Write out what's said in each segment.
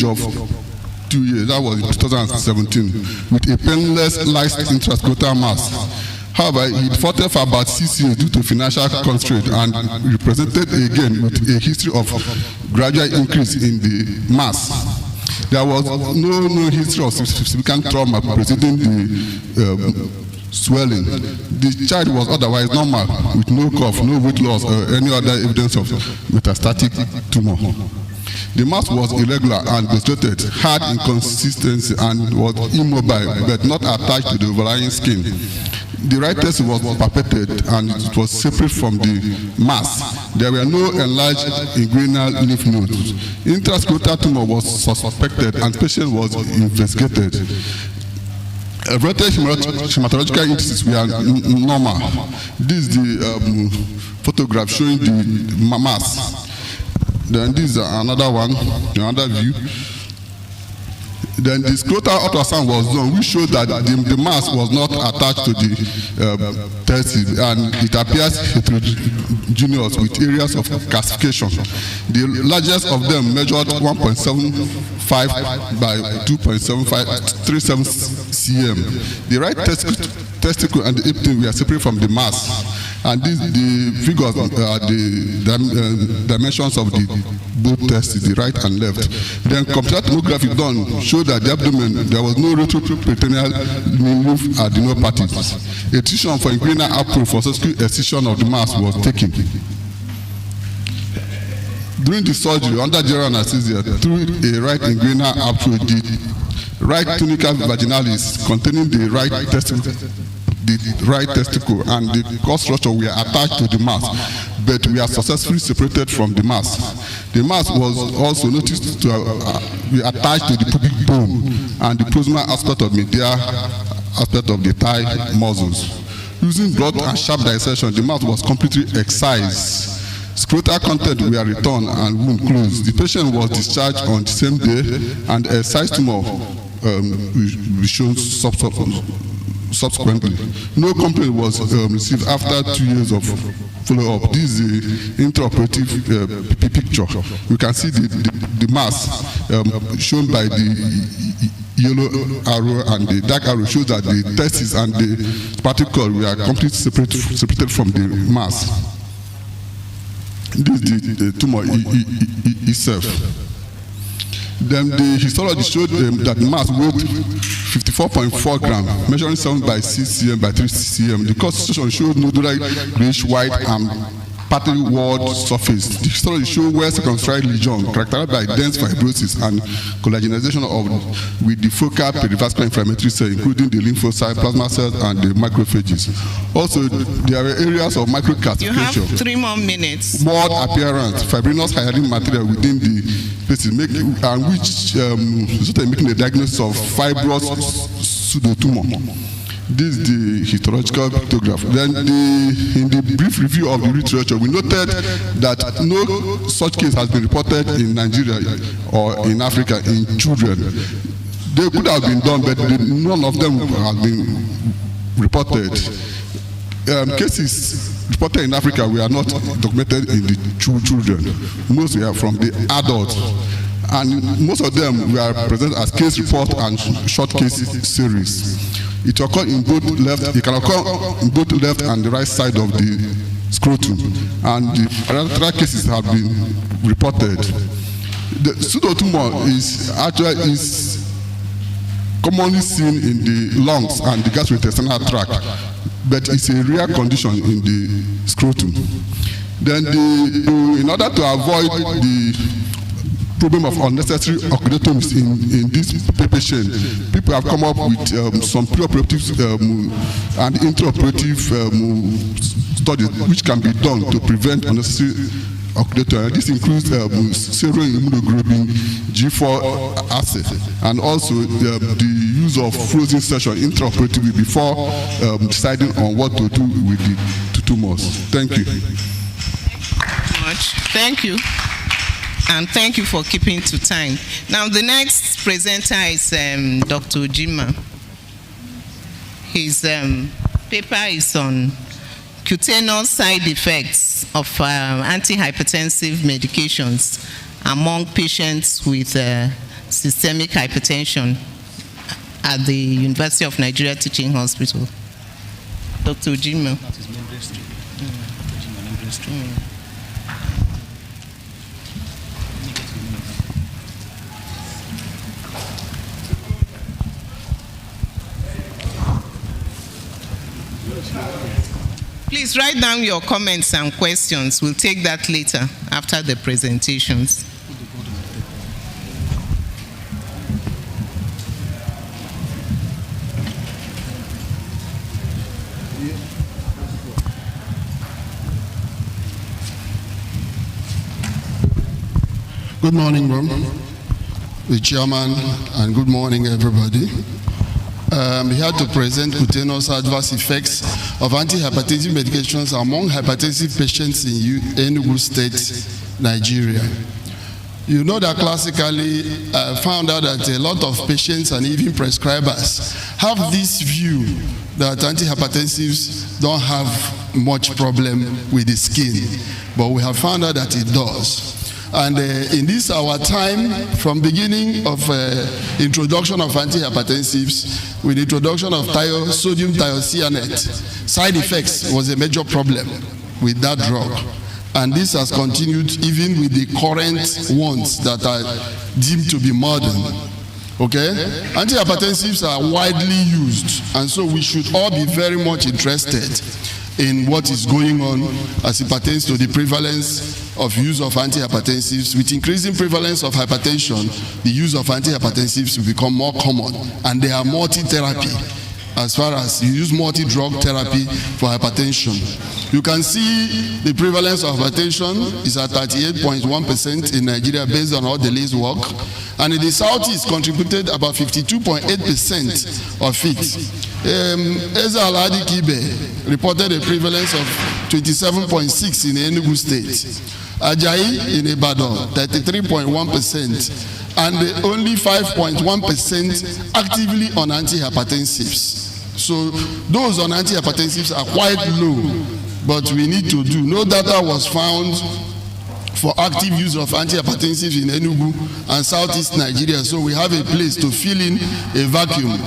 of 2 years. That was in 2017, with a painless light intrascrotal mass. However, he defaulted for about 6 years due to financial constraint and represented again with a history of gradual increase in the mass. There was no history of significant trauma preceding the swelling. The child was otherwise normal, with no cough, no weight loss, or any other evidence of metastatic tumor. The mass was irregular and distorted, had inconsistency, and was immobile, but not attached to the overlying skin. The right test was palpated and it was separate from the mass. There were no enlarged inguinal lymph nodes. Intrascrotal tumor was suspected and patient was investigated. Everyday hematological indices were normal. This is the photograph showing the mass. Then this is another one, another view. Then the scrotal ultrasound was done, which showed that the mass was not attached to the testes, and it appears heterogeneous with areas of calcification. The largest of them measured 1.75 by 2.7537 cm. The right testicle and the epithelium were separate from the mass. And the figures are the dimensions of the both testes, the right and left. Then computer tomography done showed that the abdomen, there was no retroperitoneal lymph adenopathy. A decision for inguinal approach for successful excision of the mass was taken. During the surgery, under general anesthesia, through a right inguinal approach, the right tunica vaginalis containing the right testicle and the cord structure were attached to the mass, but we are successfully separated from the mass. The mass was also noticed to be attached to the pubic bone and the proximal aspect of medial aspect of the thigh muscles. Using blood and sharp dissection, the mass was completely excised. Scrotal content were returned and wound closed. The patient was discharged on the same day, and a size tumor was shown subsequently. No complaint was received after 2 years of follow-up. This is the intraoperative picture. You can see the mass shown by the yellow arrow, and the dark arrow shows that the testes and the particle were completely separated from the mass. This is the tumor itself. Then the histology showed that the mass weighed 54.4 grams, measuring 7 by 6 cm by 3 cm. The constitution showed nodular grayish white and partly walled surface. The histology showed well circumscribed lesion characterized by dense fibrosis and collagenization with the focal perivascular inflammatory cells, including the lymphocytes, plasma cells, and the macrophages. Also, there were areas of microcalcification. You have 3 more minutes. Mold appearance, fibrinous hyaline material within the places, and which resulted in making a diagnosis of fibrous pseudotumor. This is the histological pictograph. Then in the brief review of the literature, we noted that no such case has been reported in Nigeria or in Africa in children. They could have been done, but none of them have been reported. Cases reported in Africa were not documented in the children. Most were from the adults. And most of them were present as case report and short case series. It occurred in both left. It can occur in both left and the right side of the scrotum, and the other cases have been reported. The pseudotumor is commonly seen in the lungs and the gastrointestinal tract, but it's a rare condition in the scrotum. Then, in order to avoid the problem of unnecessary occludotomies in this patient, people have come up with some preoperative and intraoperative studies which can be done to prevent unnecessary occludotomy. This includes serum immunoglobulin G4 assay, and also the use of frozen session intraoperatively before deciding on what to do with the tumors. Thank you. Thank you. And thank you for keeping to time. Now, the next presenter is Dr. Ojima. His paper is on cutaneous side effects of antihypertensive medications among patients with systemic hypertension at the University of Nigeria Teaching Hospital. Dr. Ojima. That is membrane stream. Dr. Ojima, membrane stream. Please write down your comments and questions. We'll take that later after the presentations. Good morning, ma'am, the chairman, and good morning, everybody. I'm here to present cutaneous adverse effects of antihypertensive medications among hypertensive patients in Enugu State, Nigeria. You know that classically, I found out that a lot of patients and even prescribers have this view that antihypertensives don't have much problem with the skin, but we have found out that it does. And in this our time, from beginning of introduction of antihypertensives, with the introduction of sodium thiocyanate, side effects was a major problem with that drug. And this has continued even with the current ones that are deemed to be modern. Okay? Antihypertensives are widely used, and so we should all be very much interested in what is going on as it pertains to the prevalence of use of antihypertensives. With increasing prevalence of hypertension, the use of antihypertensives will become more common, and they are multi-therapy. As far as you use multi-drug therapy for hypertension, you can see the prevalence of hypertension is at 38.1% in Nigeria based on all the day's work, and in the Southeast contributed about 52.8% of it. Eza Aladi Kibe reported a prevalence of 27.6% in Enugu State. Ajayi in Ibadan, 33.1%, and only 5.1% actively on antihypertensives. So those on antihypertensives are quite low, but we need to do. No data was found for active use of antihypertensives in Enugu and Southeast Nigeria, so we have a place to fill in a vacuum.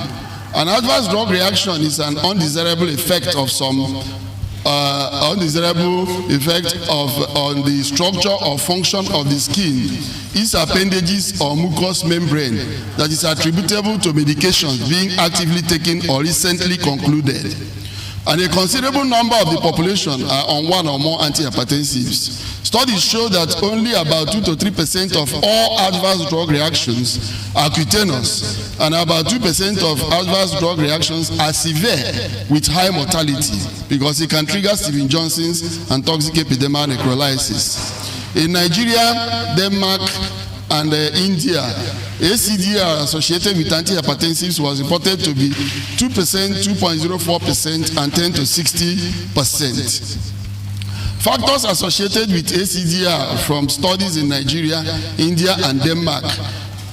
An adverse drug reaction is an undesirable effect of on the structure or function of the skin, its appendages or mucous membrane that is attributable to medications being actively taken or recently concluded. And a considerable number of the population are on one or more antihypertensives. Studies show that only about 2 to 3% of all adverse drug reactions are cutaneous, and about 2% of adverse drug reactions are severe with high mortality, because it can trigger Stevens-Johnson's and toxic epidermal necrolysis. In Nigeria, Denmark, and India, ACDR associated with antihypertensives was reported to be 2%, 2.04%, and 10 to 60%. Factors associated with ACDR from studies in Nigeria, India, and Denmark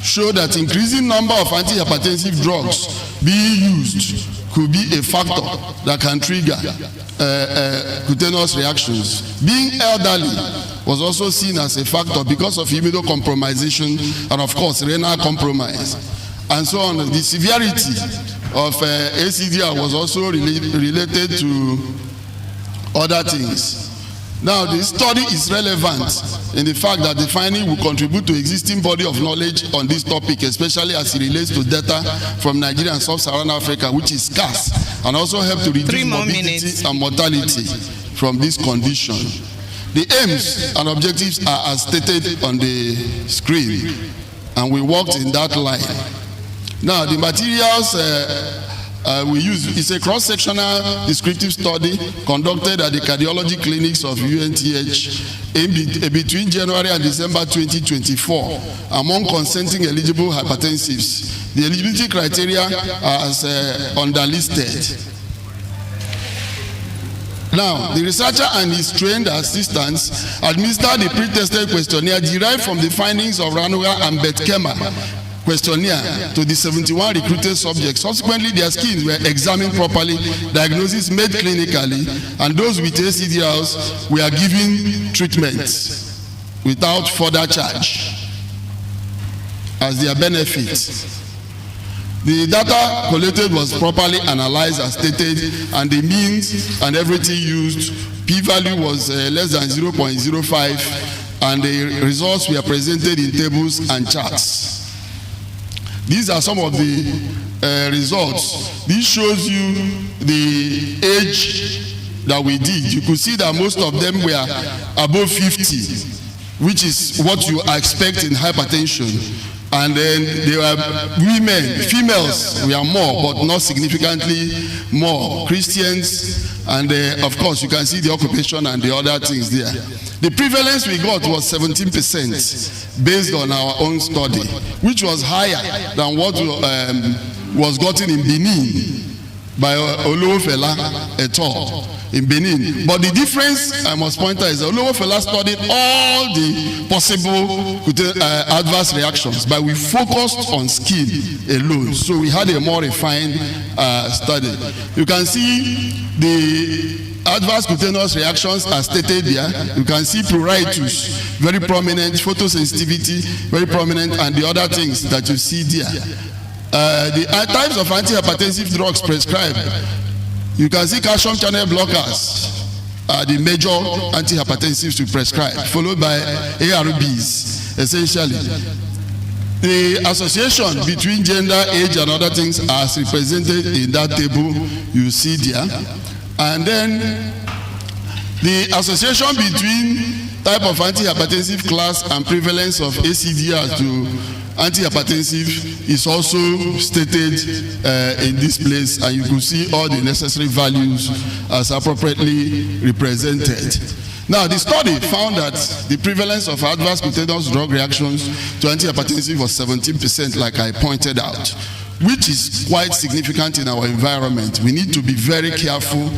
show that increasing number of antihypertensive drugs being used could be a factor that can trigger cutaneous reactions. Being elderly was also seen as a factor because of immunocompromisation and, of course, renal compromise, and so on. The severity of ACDR was also related to other things. Now, the study is relevant in the fact that the finding will contribute to existing body of knowledge on this topic, especially as it relates to data from Nigeria and Sub-Saharan Africa, which is scarce, and also help to reduce morbidity and mortality from this condition. The aims and objectives are as stated on the screen, and we worked in that line. Now, the materials we use is a cross-sectional descriptive study conducted at the cardiology clinics of UNTH between January and December 2024 among consenting eligible hypertensives. The eligibility criteria are as underlisted. Now, the researcher and his trained assistants administered the pre-tested questionnaire derived from the findings of Ranuga and Betkema questionnaire to the 71 recruited subjects. Subsequently, their skins were examined properly, diagnosis made clinically, and those with ACDRs were given treatments without further charge. as their benefit. The data collected was properly analyzed as stated, and the means and everything used, p-value was less than 0.05, and the results were presented in tables and charts. These are some of the results. This shows you the age that we did. You could see that most of them were above 50, which is what you expect in hypertension. And then there were women, females were more, but not significantly more. Christians, and of course you can see the occupation and the other things there. The prevalence we got was 17% based on our own study, which was higher than what was gotten in Benin by Olowofela et al. In Benin. But the difference I must point out is that Olowofela studied all the possible adverse reactions, but we focused on skin alone. So we had a more refined study. You can see the adverse cutaneous reactions are stated there. You can see pruritus, very prominent, photosensitivity, very prominent, and the other things that you see there. The types of antihypertensive drugs prescribed. You can see calcium channel blockers are the major antihypertensives to prescribe, followed by ARBs, essentially. The association between gender, age, and other things as represented in that table you see there. And then the association between type of antihypertensive class and prevalence of ACDR to antihypertensive is also stated in this place, and you can see all the necessary values as appropriately represented. Now, the study found that the prevalence of adverse cutaneous drug reactions to antihypertensive was 17%, like I pointed out, which is quite significant in our environment. We need to be very careful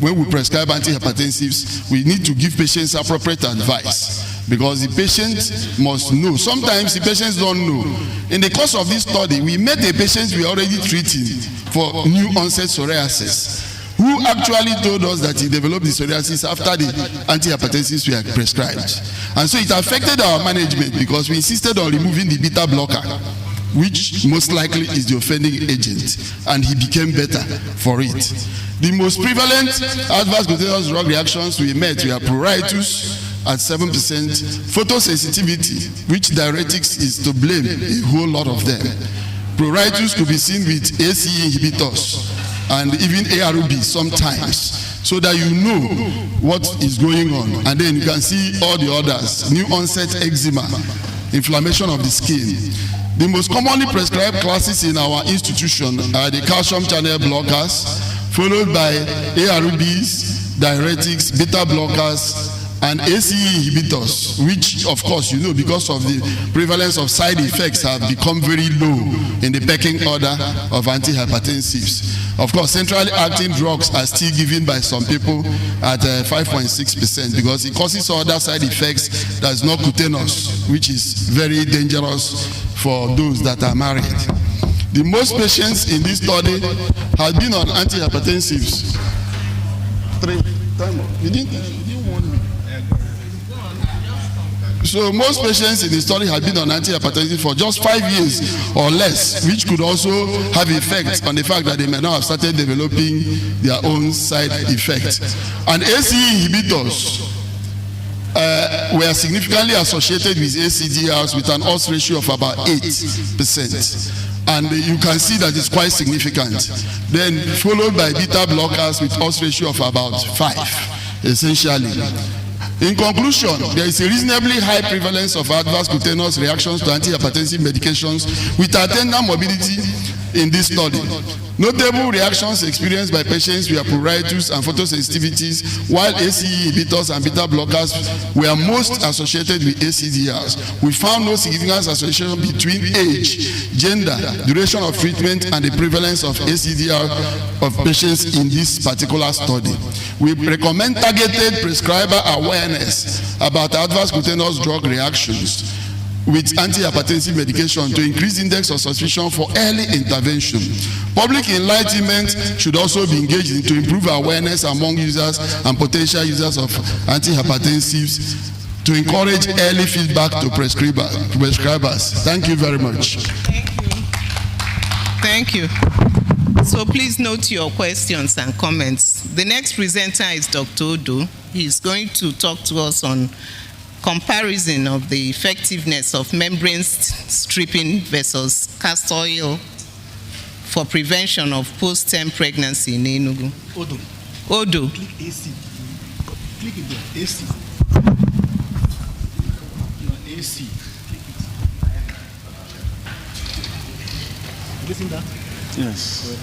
when we prescribe antihypertensives. We need to give patients appropriate advice, because the patient must know. Sometimes the patients don't know. In the course of this study, we met a patient we already treating for new onset psoriasis, who actually told us that he developed the psoriasis after the antihypertensives were prescribed. And so it affected our management, because we insisted on removing the beta blocker, which most likely is the offending agent, and he became better for it. The most prevalent adverse cutaneous drug reactions we met were pruritus at 7%, photosensitivity, which diuretics is to blame, a whole lot of them. Pruritus could be seen with ACE inhibitors and even ARB sometimes, so that you know what is going on. And then you can see all the others: new onset eczema, inflammation of the skin. The most commonly prescribed classes in our institution are the calcium channel blockers, followed by ARBs, diuretics, beta blockers, and ACE inhibitors, which of course you know, because of the prevalence of side effects, have become very low in the pecking order of antihypertensives. Of course, centrally acting drugs are still given by some people at 5.6%, because it causes other side effects that's not cutaneous, which is very dangerous for those that are married. The most patients in this study have been on antihypertensives. You didn't want me. So most patients in the study have been on antihypertensive for just 5 years or less, which could also have effect on the fact that they may now have started developing their own side effects. And ACE inhibitors were significantly associated with ACDRs with an odds ratio of about 8%. And you can see that it's quite significant. Then followed by beta blockers with odds ratio of about 5, essentially. In conclusion, there is a reasonably high prevalence of adverse cutaneous reactions to antihypertensive medications with attendant morbidity in this study. Notable reactions experienced by patients were pruritus and photosensitivities, while ACE inhibitors and beta blockers were most associated with ACDRs. We found no significant association between age, gender, duration of treatment, and the prevalence of ACDR of patients in this particular study. We recommend targeted prescriber awareness about adverse cutaneous drug reactions with antihypertensive medication to increase index of suspicion for early intervention. Public enlightenment should also be engaged in to improve awareness among users and potential users of antihypertensives to encourage early feedback to prescribers. Thank you very much. Thank you. So please note your questions and comments. The next presenter is Dr. Odo. He is going to talk to us on comparison of the effectiveness of membrane stripping versus castor oil for prevention of post-term pregnancy in Enugu. Odo. Odo. Click AC. Click it there. AC. Your AC. Click it. Have you seen that? Yes.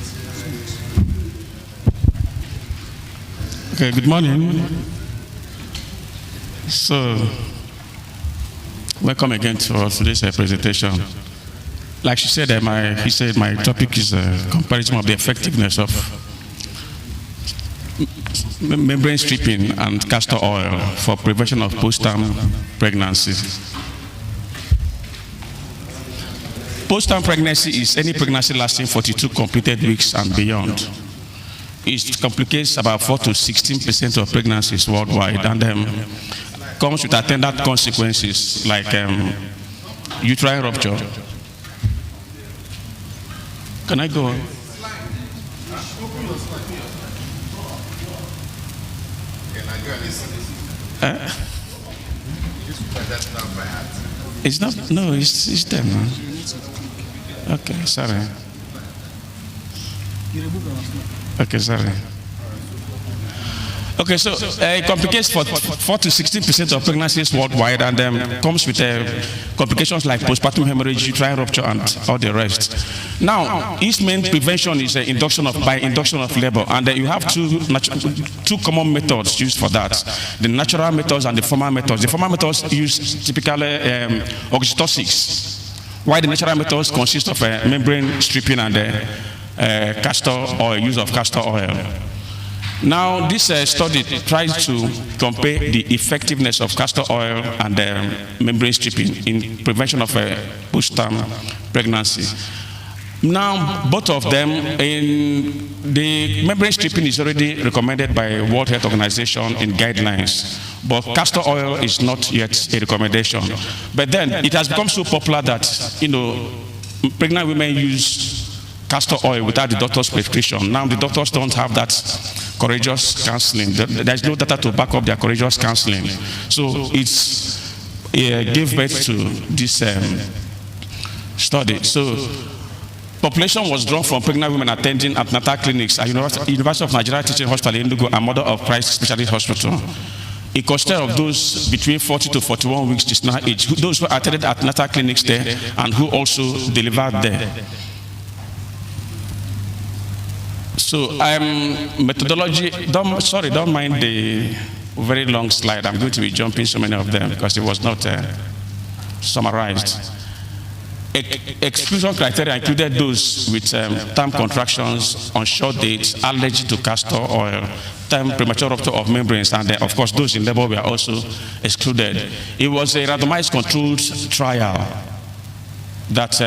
Okay, good morning. So, welcome again to today's presentation. Like she said, he said my topic is a comparison of the effectiveness of membrane stripping and castor oil for prevention of post-term pregnancy. Post-term pregnancy is any pregnancy lasting 42 completed weeks and beyond. It complicates about 4 to 16% of pregnancies worldwide, and comes with attendant consequences like uterine rupture. Can I go on? It's not, no, it's there now. Okay, sorry. Okay, sorry. Okay, so it complicates for 4 to 16% of pregnancies worldwide, and comes with complications like postpartum hemorrhage, uterine rupture, and all the rest. Now, its main prevention is by induction of labor, and you have two common methods used for that: the natural methods and the formal methods. The formal methods use typically oxytocics, while the natural methods consist of membrane stripping and castor oil, use of castor oil. Now, this study tries to compare the effectiveness of castor oil and membrane stripping in prevention of post-term pregnancy. Now, both of them, the membrane stripping is already recommended by World Health Organization in guidelines, but castor oil is not yet a recommendation. But then it has become so popular that, pregnant women use castor oil without the doctor's prescription. Now the doctors don't have that courageous counseling. There's no data to back up their courageous counseling. So it gave birth to this study. So population was drawn from pregnant women attending antenatal clinics at University of Nigeria Teaching Hospital in Enugu and Mother of Christ Specialist Hospital. It consisted of those between 40 to 41 weeks gestational age, those who attended antenatal clinics there and who also delivered there. So methodology, don't mind the very long slide. I'm going to be jumping so many of them because it was not summarized. Exclusion criteria included those with term contractions, on short dates, allergy to castor oil, term premature rupture of membranes, and of course those in labor were also excluded. It was a randomized controlled trial that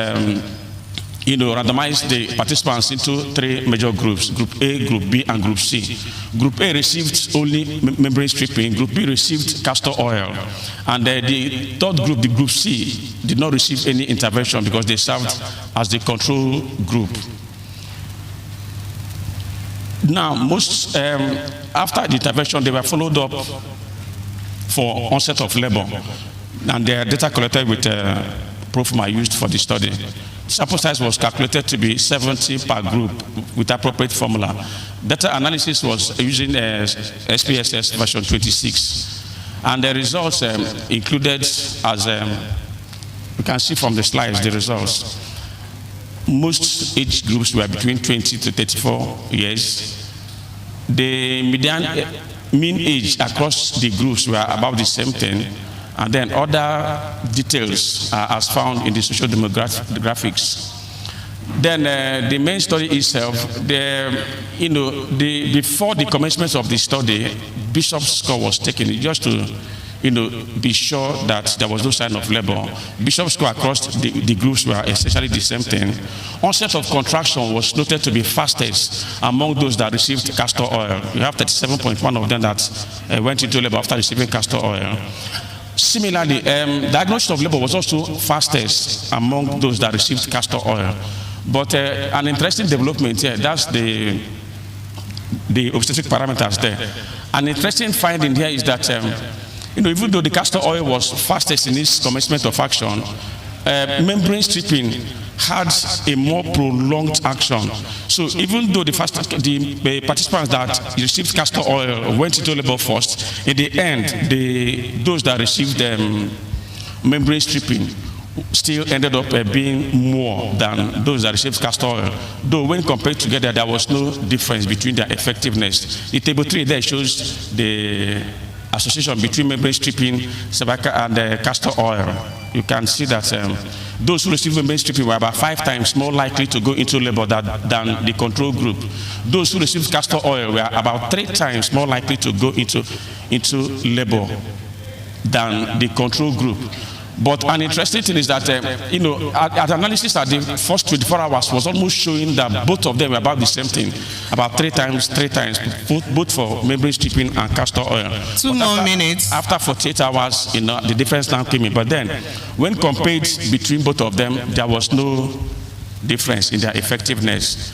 randomized the participants into 3 major groups: Group A, Group B, and Group C. Group A received only membrane stripping, Group B received castor oil, and the third group, the Group C, did not receive any intervention because they served as the control group. Now, after the intervention, they were followed up for onset of labor, and their data collected with profile used for the study. Sample size was calculated to be 70 per group with appropriate formula. Data analysis was using SPSS version 26. And the results included, as you can see from the slides, the results. Most age groups were between 20 to 34 years. The mean age across the groups were about the same thing. And then other details are as found in the social demographics. Then the main study itself, before the commencement of the study, Bishop's score was taken just to be sure that there was no sign of labor. Bishop's score across the groups were essentially the same thing. Onset of contraction was noted to be fastest among those that received castor oil. You have 37.1 of them that went into labor after receiving castor oil. Similarly, diagnosis of labor was also fastest among those that received castor oil. But an interesting development here, that's the obstetric parameters there. An interesting finding here is that, even though the castor oil was fastest in its commencement of action, membrane stripping had a more prolonged action. So even though the participants that received castor oil went into labor first, in the end, those that received membrane stripping still ended up being more than those that received castor oil. Though when compared together, there was no difference between their effectiveness. The table 3 there shows the association between membrane stripping, cervical, and castor oil. You can see that those who received membrane stripping were about 5 times more likely to go into labor than the control group. Those who received castor oil were about 3 times more likely to go into labor than the control group. But an interesting thing is that, at analysis at the first 24 hours was almost showing that both of them were about the same thing, about 3 times, both for membrane stripping and castor oil. 2 more minutes. After 48 hours, the difference now came in. But then, when compared between both of them, there was no difference in their effectiveness.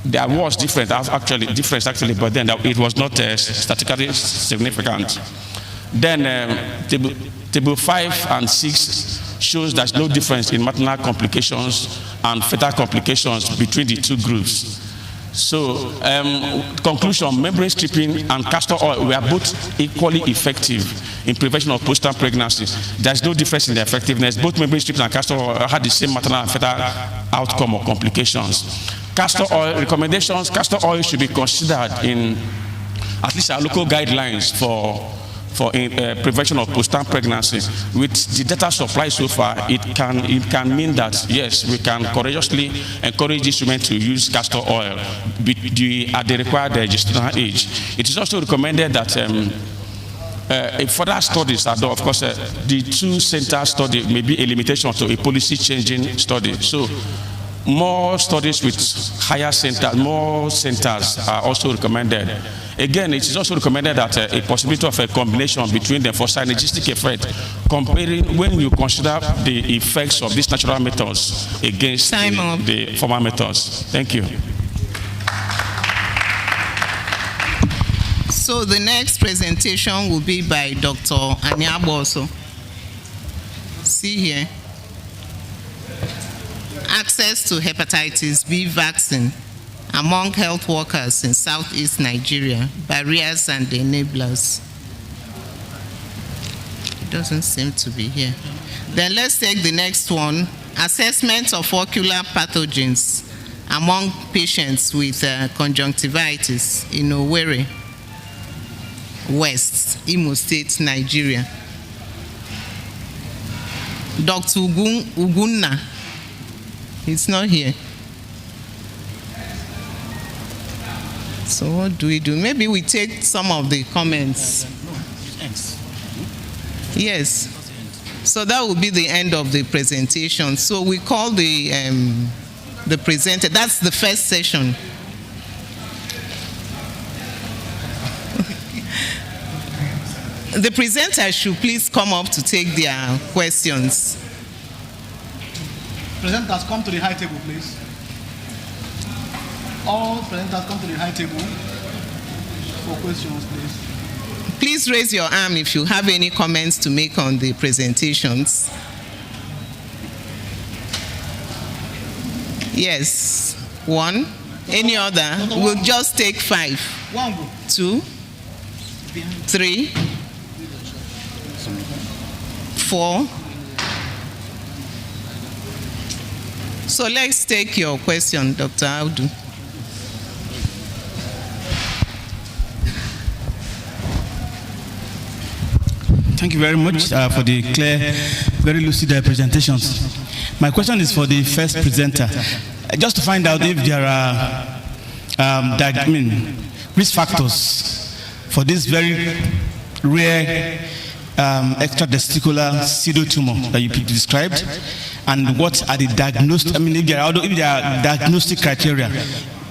There was difference actually, but then it was not statistically significant. Then table 5 and 6 shows there's no difference in maternal complications and fetal complications between the 2 groups. So, conclusion, membrane stripping and castor oil were both equally effective in prevention of postpartum pregnancy. There's no difference in their effectiveness. Both membrane stripping and castor oil had the same maternal and fetal outcome or complications. Castor oil recommendations, castor oil should be considered in at least our local guidelines for prevention of postpartum pregnancy. With the data supply so far, it can mean that yes, we can courageously encourage these women to use castor oil at the required gestational age. It is also recommended that further studies are done. Of course, the 2-center study may be a limitation to a policy-changing study. So, more studies with more centers are also recommended. Again, it is also recommended that a possibility of a combination between them for synergistic effect, comparing when you consider the effects of these natural methods against the former methods. Thank you. So the next presentation will be by Dr. Anyaboso. See here. Access to hepatitis B vaccine among health workers in Southeast Nigeria, barriers and enablers. It doesn't seem to be here. Then let's take the next one. Assessment of ocular pathogens among patients with conjunctivitis in Owerri West, Imo State, Nigeria. Dr. Ugunna. It's not here. So what do we do? Maybe we take some of the comments. No, it ends. Yes. So that will be the end of the presentation. So we call the presenter. That's the first session. The presenters should please come up to take their questions. Presenters, come to the high table, please. All presenters, come to the high table for questions, please. Please raise your arm if you have any comments to make on the presentations. Yes. 1. Any other? We'll just take 5. 1 go. 2. 3. 4. So let's take your question, Dr. Audu. Thank you very much for the clear, very lucid presentations. My question is for the first presenter. Just to find out if there are risk factors for this very rare extratesticular pseudotumor that you described, and what are the diagnostic, if there are diagnostic criteria,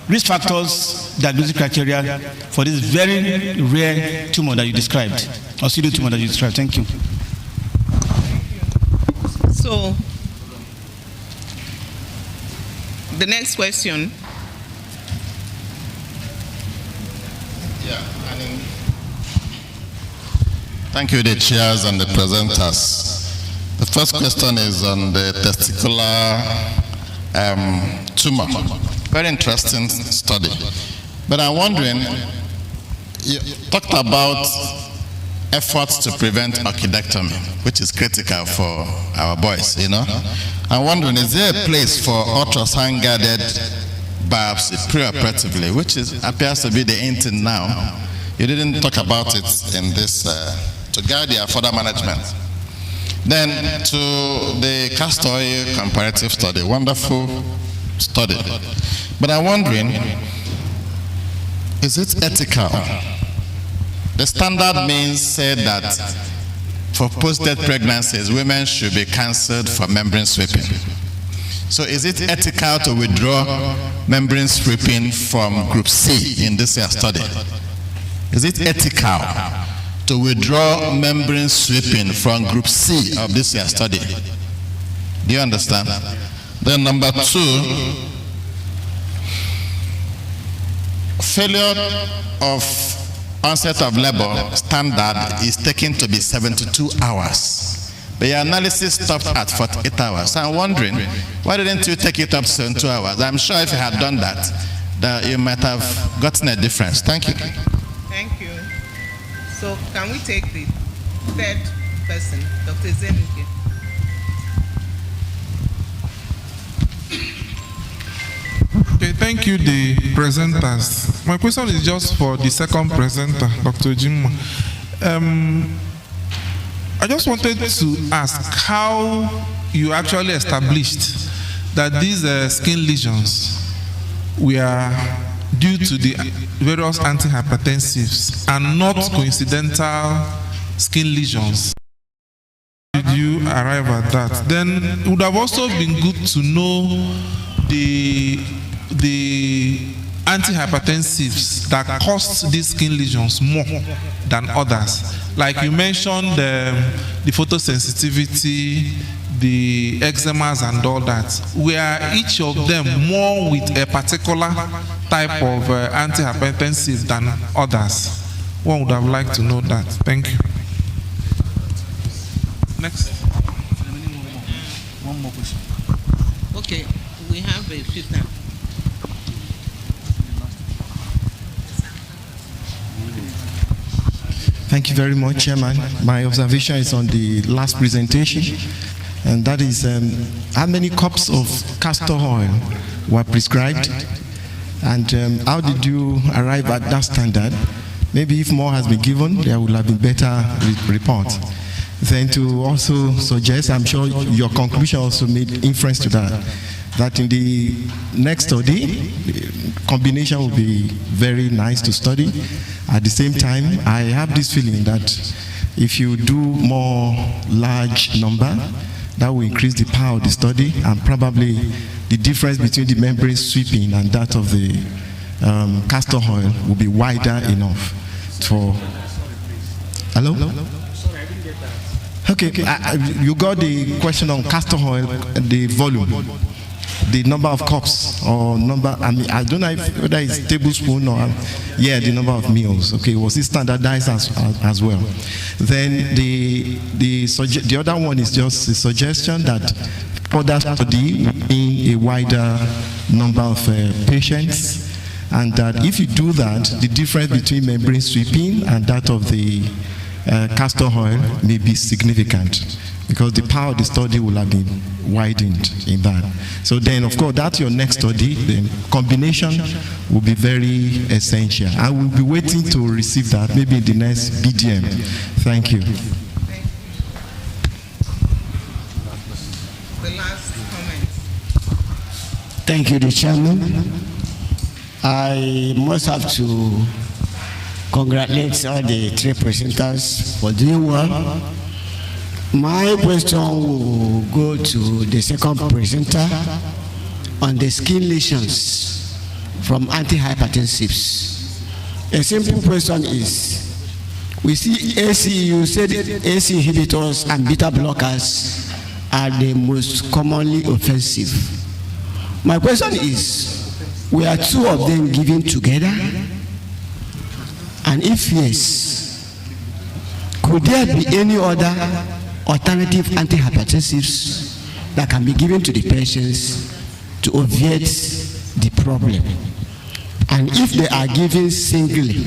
risk factors, diagnostic criteria for this very rare tumor that you described, or pseudotumor that you described. Thank you. So, the next question. Thank you, the chairs and the presenters. The first question is on the testicular tumor. Very interesting study. But I'm wondering, you talked about efforts to prevent orchidectomy, which is critical for our boys, you know. I'm wondering, is there a place for ultrasound-guided biopsy preoperatively, which appears to be the in thing now? You didn't talk about it in this, to guide their further management. Then to the castor oil comparative study, wonderful study. But I'm wondering, is it ethical? The standard means said that for post-death pregnancies, women should be cancelled for membrane sweeping. So is it ethical to withdraw membrane sweeping from group C in this year's study? Is it ethical to withdraw membrane sweeping from group C of this year's study? Do you understand? Then number 2, failure of onset of labor standard is taken to be 72 hours. But your analysis stopped at 48 hours. So I'm wondering, why didn't you take it up to 72 hours? I'm sure if you had done that, you might have gotten a difference. Thank you. Thank you. So can we take the third person, Dr. Zenuke? Okay, thank you, the presenters. My question is just for the second presenter, Dr. Jim. I just wanted to ask how you actually established that these skin lesions were due to the various antihypertensives and not coincidental skin lesions. Did you arrive at that? Then it would have also been good to know the antihypertensives that cause these skin lesions more than others. Like you mentioned the photosensitivity, the eczemas and all that. Were each of them more with a particular type of antihypertensive than others? One would have liked to know that. Thank you. Next. One more question. Okay, we have a few times. Thank you very much, Chairman. My observation is on the last presentation, and that is how many cups of castor oil were prescribed, and how did you arrive at that standard? Maybe if more has been given, there would have been better report. Then to also suggest, I'm sure your conclusion also made inference to that, that in the next study, combination will be very nice to study. At the same time, I have this feeling that if you do more large number, that will increase the power of the study, and probably the difference between the membrane sweeping and that of the castor oil will be wider enough for... Hello? Sorry, I didn't get that. Okay, you got the question on castor oil, the volume. The number of cups or number, I mean, I don't know whether it's tablespoon or, the number of meals. Okay, was it standardized as well? Then the other one is just a suggestion that further study in a wider number of patients, and that if you do that, the difference between membrane sweeping and that of the castor oil may be significant, because the power of the study will have been widened in that. So then, of course, that's your next study. The combination will be very essential. I will be waiting to receive that, maybe in the next BDM. Thank you. The last comment. Thank you, the chairman. I must have to congratulate all the three presenters for doing well. My question will go to the second presenter on the skin lesions from antihypertensives. A simple question is, we see AC, you said AC inhibitors and beta blockers are the most commonly offensive. My question is, were two of them given together? And if yes, could there be any other alternative antihypertensives that can be given to the patients to obviate the problem? And if they are given singly,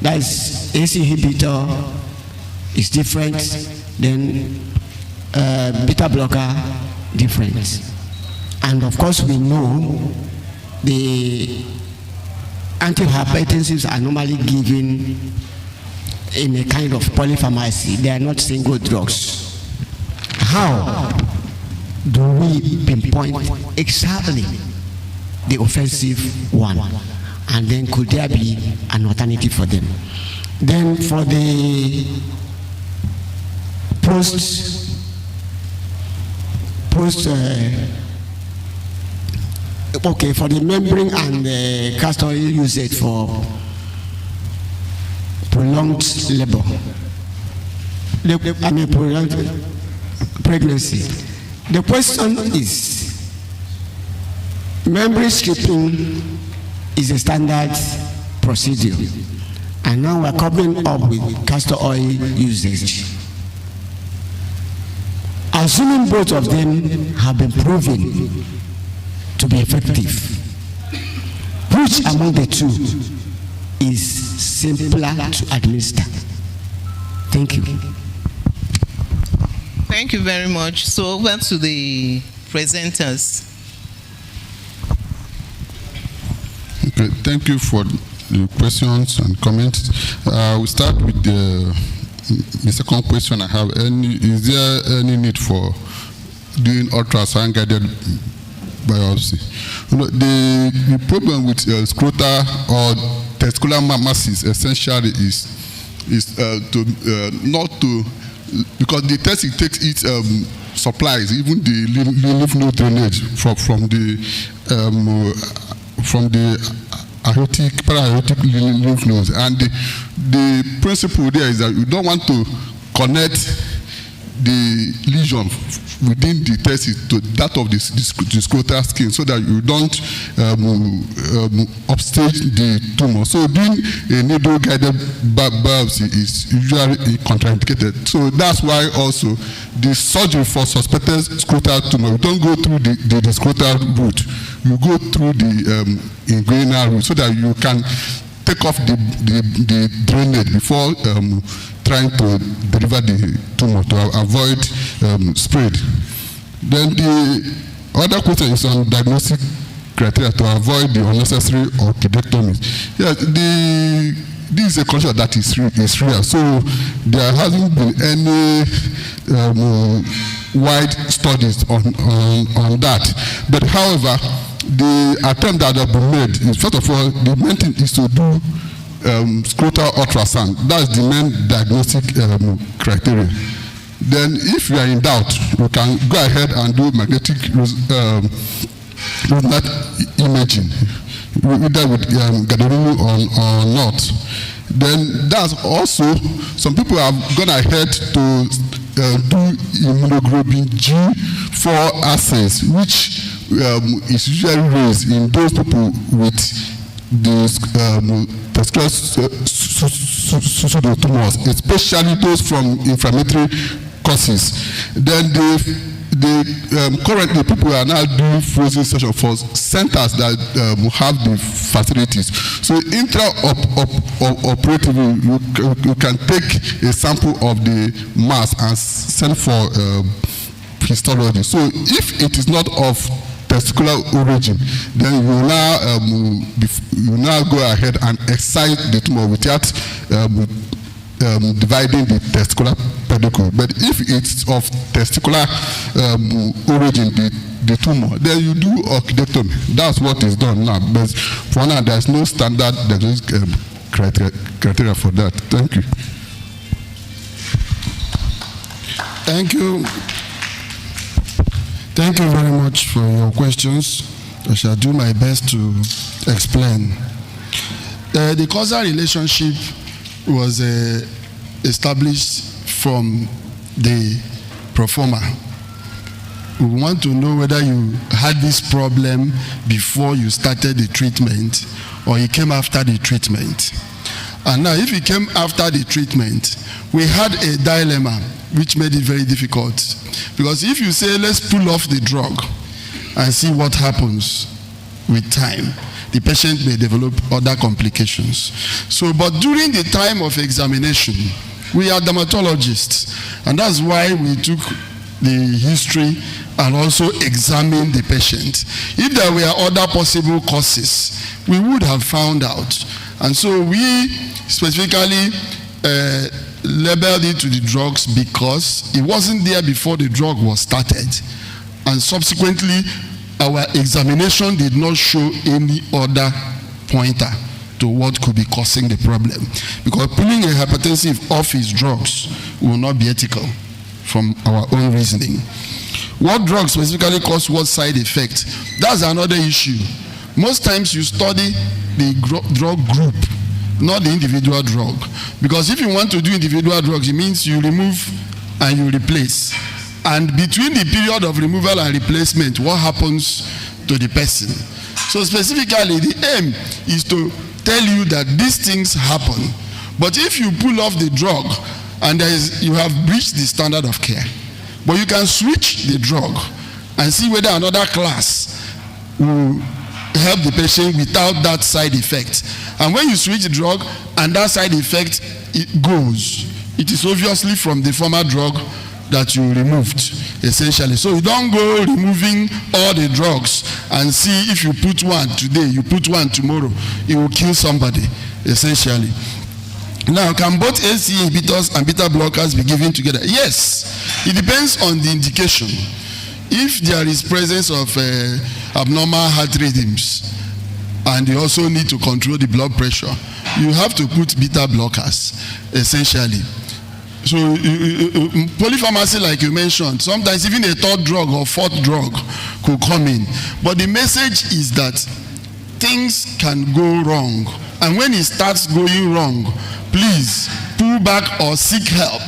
that is ACE inhibitor is different, then beta blocker different. And of course we know the antihypertensives are normally given in a kind of polypharmacy. They are not single drugs. How do we pinpoint exactly the offensive one? And then could there be an alternative for them? Then for the for the membrane and the castor oil usage for prolonged labor, prolonged pregnancy. The question is, membrane stripping is a standard procedure, and now we're coming up with castor oil usage. Assuming both of them have been proven to be effective, which among the two is simpler to administer? Thank you. Thank you very much. So over to the presenters. Okay, thank you for the questions and comments. We'll start with the second question I have. Is there any need for doing ultrasound guided biopsy? The problem with scrotal or testicular masses essentially is because the test it takes its supplies, even the lymph node drainage from the para-aortic lymph nodes, and the principle there is that you don't want to connect the lesion within the testis to that of the scrotal skin, so that you don't upstage the tumor. So doing a needle-guided biopsy is usually contraindicated. So that's why also the surgery for suspected scrotal tumor, you don't go through the scrotal route, you go through the inguinal route, so that you can take off the drainage before trying to deliver the tumor to avoid spread. Then the other question is on diagnostic criteria to avoid the unnecessary orchidectomies. Yes, this is a condition that is real. So there hasn't been any wide studies on that. But however, the attempt that have been made is, first of all, the main thing is to do scrotal ultrasound. That's the main diagnostic criteria. Then if you are in doubt, you can go ahead and do magnetic resonance imaging, either with gadolinium or not. Then that's also, some people have gone ahead to do immunoglobulin G4 assays, which is usually raised in those people with the testicular pseudotumors, especially those from inflammatory causes. Then currently people are now doing frozen session for centers that have the facilities. So intraoperatively, you can take a sample of the mass and send for histology. So if it is not of testicular origin, then you now go ahead and excise the tumor without dividing the testicular pedicule. But if it's of testicular origin, the tumor, then you do orchidectomy. That's what is done now. But for now, there's no standard criteria for that. Thank you. Thank you. Thank you very much for your questions. I shall do my best to explain. The causal relationship was established from the proforma. we want to know whether you had this problem before you started the treatment or it came after the treatment. And now, if it came after the treatment, we had a dilemma which made it very difficult. Because if you say, let's pull off the drug and see what happens with time, the patient may develop other complications. So, but during the time of examination, we are dermatologists, and that's why we took the history and also examined the patient. If there were other possible causes, we would have found out. And so we specifically labeled it to the drugs because it wasn't there before the drug was started. And subsequently, our examination did not show any other pointer to what could be causing the problem. Because pulling a hypertensive off his drugs will not be ethical from our own reasoning. What drugs specifically cause what side effect? That's another issue. Most times you study the drug group, not the individual drug. Because if you want to do individual drugs, it means you remove and you replace. And between the period of removal and replacement, what happens to the person? So specifically, the aim is to tell you that these things happen. But if you pull off the drug and you have breached the standard of care, but you can switch the drug and see whether another class will help the patient without that side effect. And when you switch the drug and that side effect it goes, it is obviously from the former drug that you removed, essentially. So you don't go removing all the drugs and see if you put one today, you put one tomorrow, it will kill somebody, essentially. Now, can both ACE inhibitors and beta blockers be given together? Yes, it depends on the indication. If there is presence of abnormal heart rhythms and you also need to control the blood pressure, you have to put beta blockers, essentially. So polypharmacy, like you mentioned, sometimes even a third drug or fourth drug could come in. But the message is that things can go wrong. And when it starts going wrong, please pull back or seek help.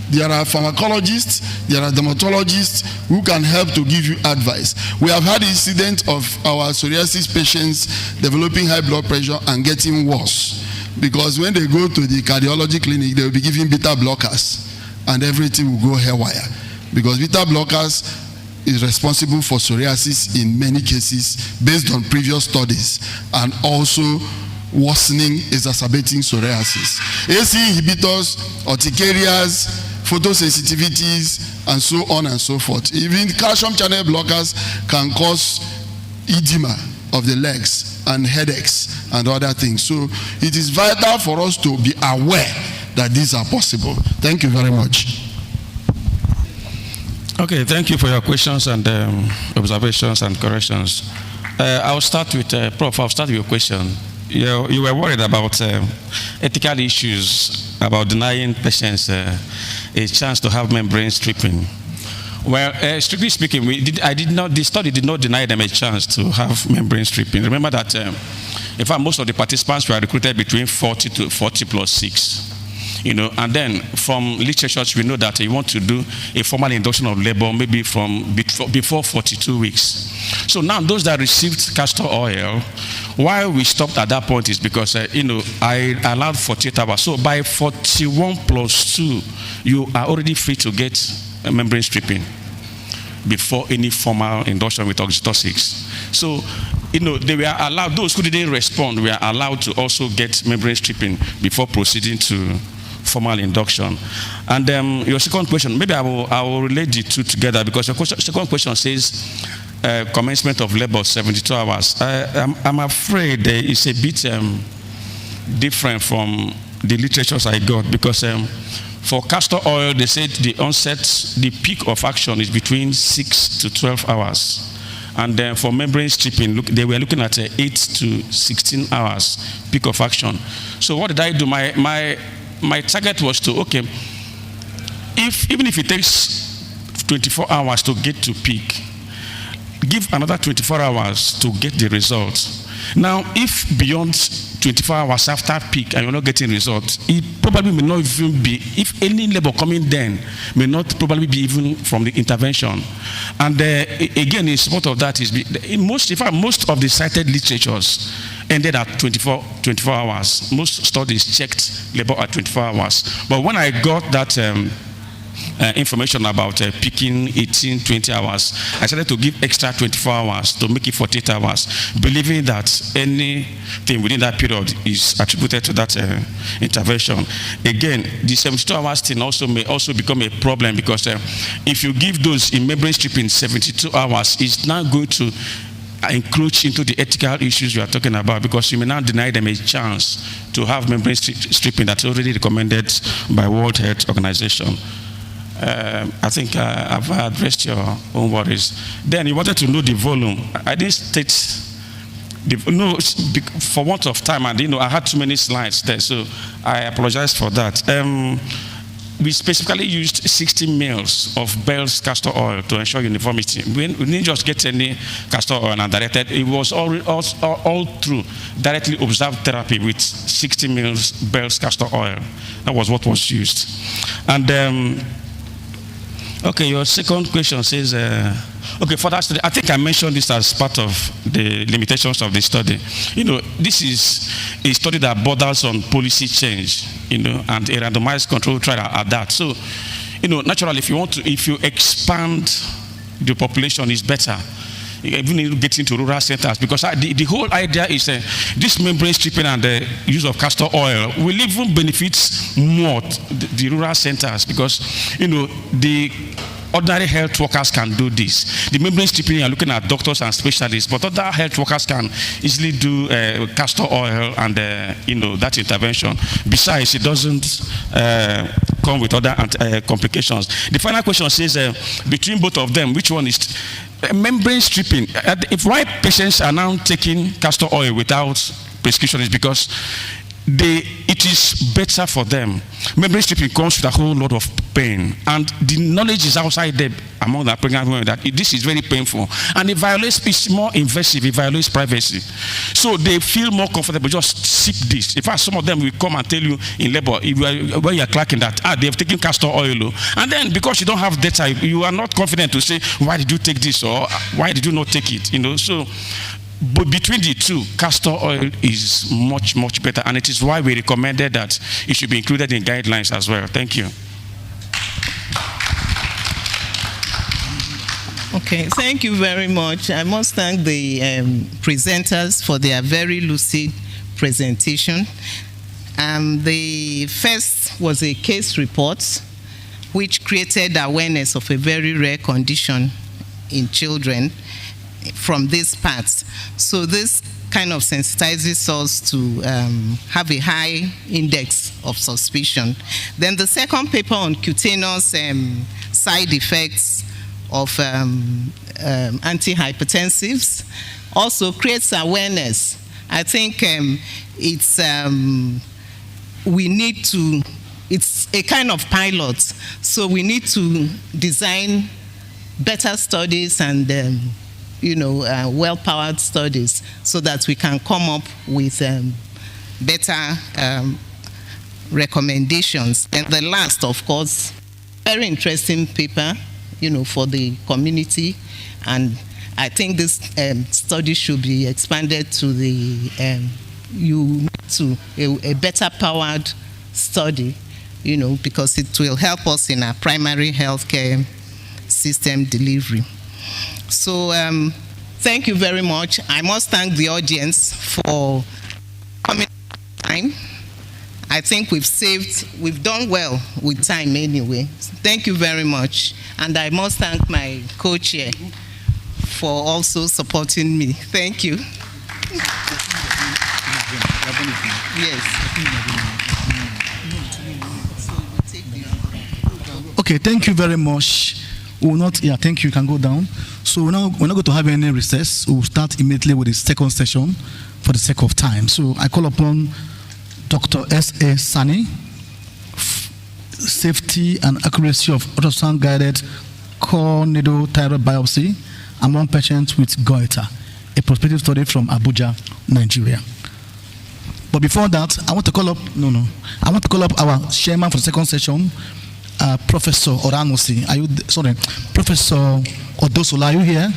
There are pharmacologists, there are dermatologists who can help to give you advice. We have had incidents of our psoriasis patients developing high blood pressure and getting worse. Because when they go to the cardiology clinic, they will be given beta blockers and everything will go haywire. Because beta blockers is responsible for psoriasis in many cases based on previous studies and also worsening, exacerbating psoriasis. ACE inhibitors, urticarias, photosensitivities, and so on and so forth. Even calcium channel blockers can cause edema of the legs and headaches and other things. So it is vital for us to be aware that these are possible. Thank you very much. Okay, thank you for your questions and observations and corrections. I'll start with, Prof, I'll start with your question. You were worried about ethical issues, about denying patients a chance to have membrane stripping. Well, strictly speaking, the study did not deny them a chance to have membrane stripping. Remember that, in fact, most of the participants were recruited between 40 to 40 plus 6. And then from literatures, we know that you want to do a formal induction of labor maybe from before 42 weeks. So now those that received castor oil, why we stopped at that point is because, I allowed 48 hours. So by 41 plus 2, you are already free to get a membrane stripping before any formal induction with oxytocin. So, they were allowed, those who didn't respond were allowed to also get membrane stripping before proceeding to formal induction. And your second question, maybe I will relate the two together because your second question says commencement of labor 72 hours. I'm afraid it's a bit different from the literatures I got because for castor oil, they said the peak of action is between 6 to 12 hours. And then for membrane stripping, they were looking at 8 to 16 hours peak of action. So what did I do? My target was to, even if it takes 24 hours to get to peak, give another 24 hours to get the results. Now, if beyond 24 hours after peak and you're not getting results, it probably may not even be, if any labor coming then, may not probably be even from the intervention. And again, in support of that is, in fact, most of the cited literatures ended at 24 hours. Most studies checked labor at 24 hours. But when I got that information about peaking 18, 20 hours, I started to give extra 24 hours to make it 48 hours, believing that anything within that period is attributed to that intervention. Again, the 72 hours thing may also become a problem, because if you give those in membrane stripping 72 hours, it's now going to encroach into the ethical issues you are talking about, because you may now deny them a chance to have membrane stripping that's already recommended by World Health Organization. I think I've addressed your own worries. Then you wanted to know the volume. I didn't state for want of time, and I had too many slides there, so I apologize for that. We specifically used 60 mils of Bell's castor oil to ensure uniformity. We didn't just get any castor oil and directed. It was all through directly observed therapy with 60 mils Bell's castor oil. That was what was used. And okay, your second question says, okay, for that study, I think I mentioned this as part of the limitations of the study. This is a study that borders on policy change, and a randomized control trial at that. So, naturally, if you expand the population, is better. Even if you get into rural centers, because the whole idea is this membrane stripping and the use of castor oil will even benefit more the rural centers, because the ordinary health workers can do this. The membrane stripping, you're looking at doctors and specialists, but other health workers can easily do castor oil and that intervention. Besides, it doesn't come with other complications. The final question says, between both of them, which one is membrane stripping? If why patients are now taking castor oil without prescription is because it is better for them. Membrane stripping comes with a whole lot of pain, and the knowledge is outside there among the pregnant women that this is very painful, and it's more invasive, it violates privacy. So they feel more comfortable, just sip this. In fact, some of them will come and tell you in labor, when you're clocking that, they have taken castor oil, and then because you don't have data, you are not confident to say, why did you take this, or why did you not take it, so. But between the two, castor oil is much, much better, and it is why we recommended that it should be included in guidelines as well. Thank you. Okay, thank you very much. I must thank the presenters for their very lucid presentation. The first was a case report which created awareness of a very rare condition in children from these parts. So this kind of sensitizes us to have a high index of suspicion. Then the second paper on cutaneous side effects of antihypertensives also creates awareness. I think it's a kind of pilot, so we need to design better studies and well-powered studies so that we can come up with better recommendations. And the last, of course, very interesting paper, for the community, and I think this study should be expanded to a better powered study, because it will help us in our primary healthcare system delivery. So thank you very much. I must thank the audience for coming time. I think we've done well with time anyway. Thank you very much. And I must thank my co-chair for also supporting me. Thank you. Yes. Okay, thank you very much. We will not, thank you, you can go down. So we're not going to have any recess. We'll start immediately with the second session for the sake of time. So I call upon Dr. S.A. Sani, safety and accuracy of ultrasound-guided core needle thyroid biopsy among patients with goiter. a prospective study from Abuja, Nigeria. But before that, I want to call up our chairman for the second session, Professor Otanisi. Professor Odosola, are you here?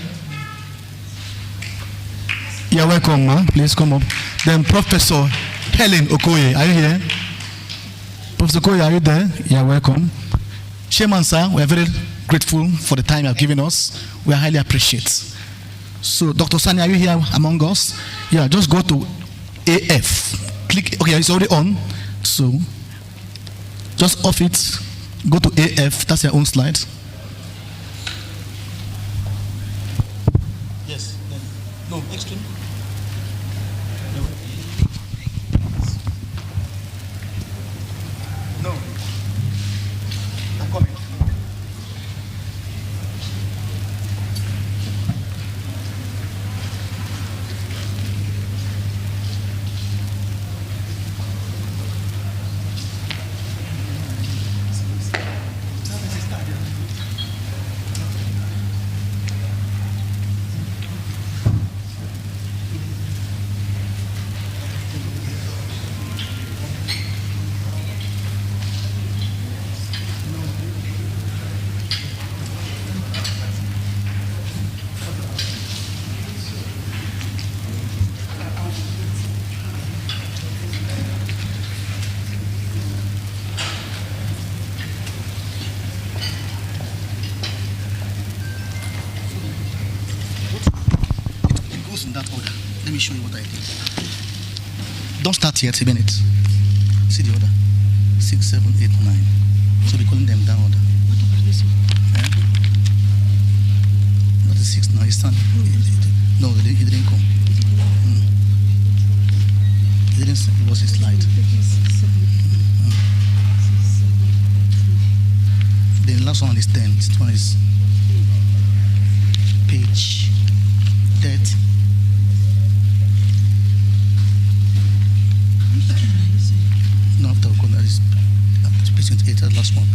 You're welcome, ma. Please come up. Then Professor Helen Okoye, are you here? Professor Okoye, are you there? You're welcome. Chairman, sir, we are very grateful for the time you have given us. We highly appreciate. So, Dr. Sani, are you here among us? Yeah, just go to AF. Click. Okay, it's already on. So, just off it. Go to AF. That's your own slide. Yes. No, extreme. No. I'm coming. In that order. Let me show you what I did. Don't start yet, a minute. See the order. 6, 7, 8, 9. So we're calling them down order. What about this one? Not the 6, no, it's not. No, it didn't come. It didn't, it was a slide. The last one is 10. This one is page 30. No, after that is patient 8, the last one,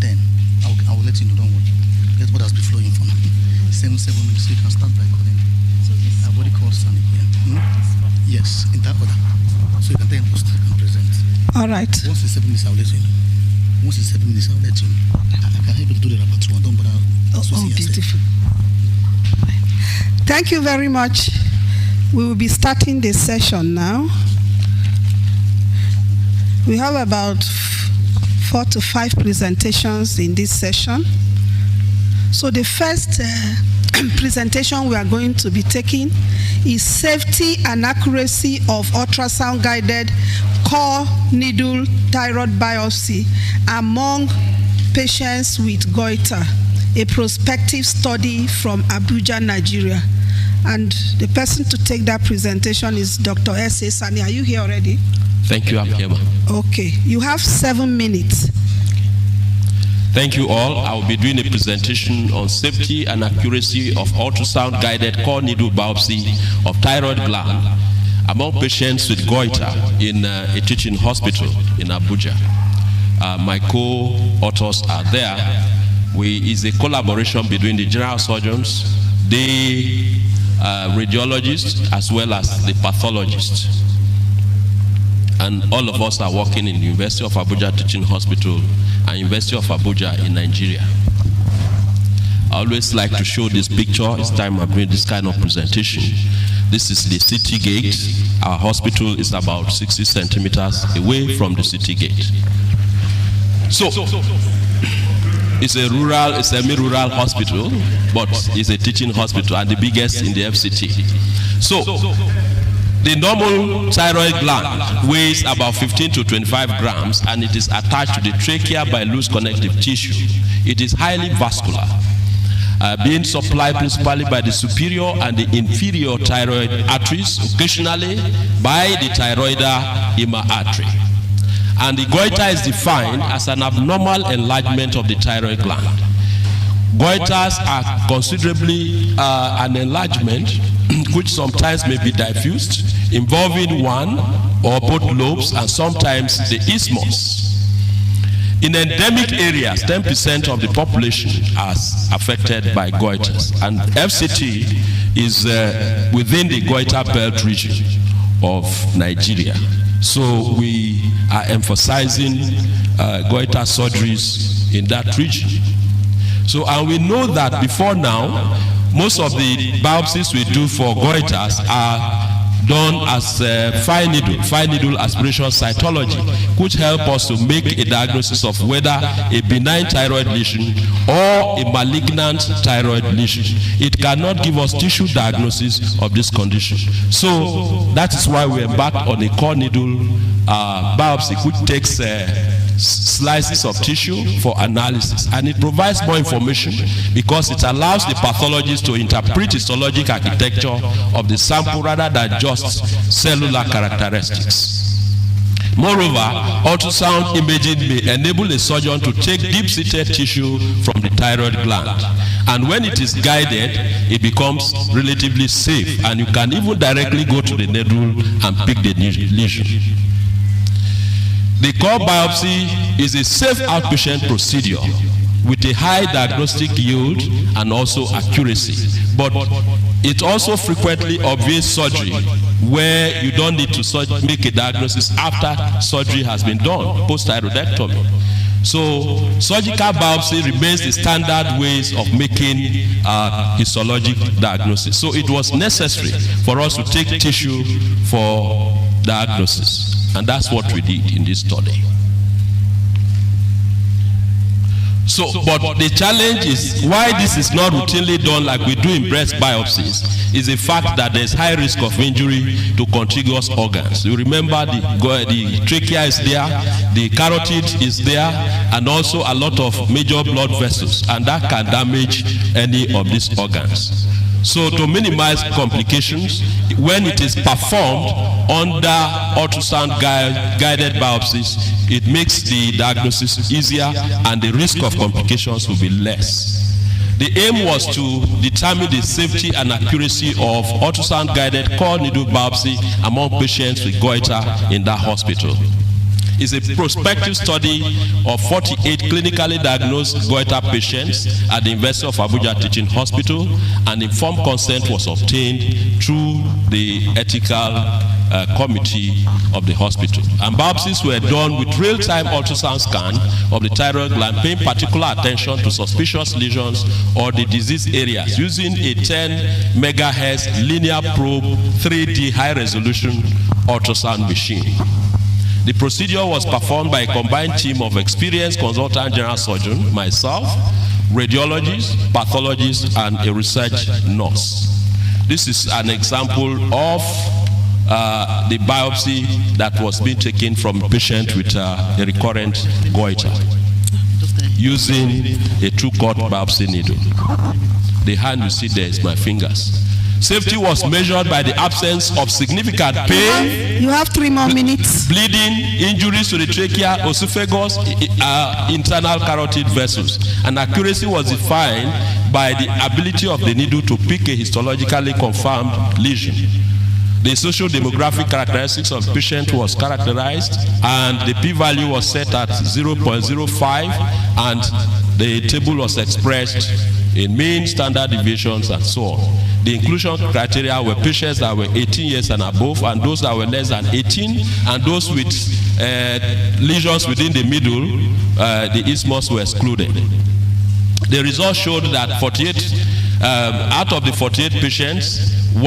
10. I will let you know, don't worry. That's what has been flowing for now. 7 minutes, so you can start by calling. I've already called Sunny here. Yes, in that order. So you can then post and present. All right. Once it's 7 minutes, I'll let you know. Once it's 7 minutes, I'll let you know. I can help you to do the repertoire. Don't bother. Oh, beautiful. Thank you very much. We will be starting this session now. We have about 4 to 5 presentations in this session. So the first presentation we are going to be taking is safety and accuracy of ultrasound-guided core needle thyroid biopsy among patients with goiter, a prospective study from Abuja, Nigeria. And the person to take that presentation is Dr. S.A. Sani. Are you here already? Thank you, I'm here. Okay, you have 7 minutes. Thank you all. I will be doing a presentation on safety and accuracy of ultrasound-guided core needle biopsy of thyroid gland among patients with goiter in a teaching hospital in Abuja. My co-authors are there. It's a collaboration between the general surgeons, the radiologists, as well as the pathologists. And all of us are working in the University of Abuja Teaching Hospital and University of Abuja in Nigeria. I always like to show this picture. It's time I bring this kind of presentation. This is the city gate. Our hospital is about 60 centimeters away from the city gate. So, it's a semi-rural hospital, but it's a teaching hospital and the biggest in the FCT. So, the normal thyroid gland weighs about 15 to 25 grams and it is attached to the trachea by loose connective tissue. It is highly vascular, being supplied principally by the superior and the inferior thyroid arteries, occasionally by the thyroidal artery. And the goiter is defined as an abnormal enlargement of the thyroid gland. Goiters are considerably an enlargement which sometimes may be diffused, involving one or both lobes and sometimes the isthmus. In endemic areas, 10% of the population is affected by goiters, and FCT is within the goiter belt region of Nigeria. So we are emphasizing goiter surgeries in that region. So, and we know that before now, most of the biopsies we do for goiters are done as fine needle aspiration cytology, which help us to make a diagnosis of whether a benign thyroid lesion or a malignant thyroid lesion. It cannot give us tissue diagnosis of this condition. So that is why we embarked on a core needle biopsy, which takes slices of tissue for analysis, and it provides more information because it allows the pathologist to interpret histologic architecture of the sample rather than just cellular characteristics. Moreover, ultrasound imaging may enable a surgeon to take deep-seated tissue from the thyroid gland, and when it is guided, it becomes relatively safe, and you can even directly go to the needle and pick the lesion. The core biopsy is a safe outpatient procedure with a high diagnostic yield and also accuracy. But it also frequently obviates surgery where you don't need to make a diagnosis after surgery has been done, post-thyroidectomy. So surgical biopsy remains the standard ways of making histologic diagnosis. So it was necessary for us to take tissue for diagnosis. And that's what we did in this study. So, but the challenge is why this is not routinely done like we do in breast biopsies is the fact that there's high risk of injury to contiguous organs. You remember the trachea is there, the carotid is there, and also a lot of major blood vessels, and that can damage any of these organs. So to minimize complications, when it is performed under ultrasound guided biopsies, it makes the diagnosis easier and the risk of complications will be less. The aim was to determine the safety and accuracy of ultrasound guided core needle biopsy among patients with goiter in that hospital. It's a prospective study of 48 clinically diagnosed goiter patients at the University of Abuja Teaching Hospital, and informed consent was obtained through the ethical committee of the hospital. And biopsies were done with real-time ultrasound scan of the thyroid gland, paying particular attention to suspicious lesions or the disease areas using a 10 megahertz linear probe 3D high-resolution ultrasound machine. The procedure was performed by a combined team of experienced consultant general surgeon, myself, radiologists, pathologists, and a research nurse. This is an example of the biopsy that was being taken from a patient with a recurrent goiter using a two-cut biopsy needle. The hand you see there is my fingers. Safety was measured by the absence of significant pain. You have 3 more minutes. Bleeding, injuries to the trachea, esophagus, internal carotid vessels. And accuracy was defined by the ability of the needle to pick a histologically confirmed lesion. The socio-demographic characteristics of the patient was characterized, and the p-value was set at 0.05, and the table was expressed in mean, standard deviations, and so on. The inclusion criteria were patients that were 18 years and above, and those that were less than 18, and those with lesions within the middle, the isthmus were excluded. The results showed that 48 out of the 48 patients, 6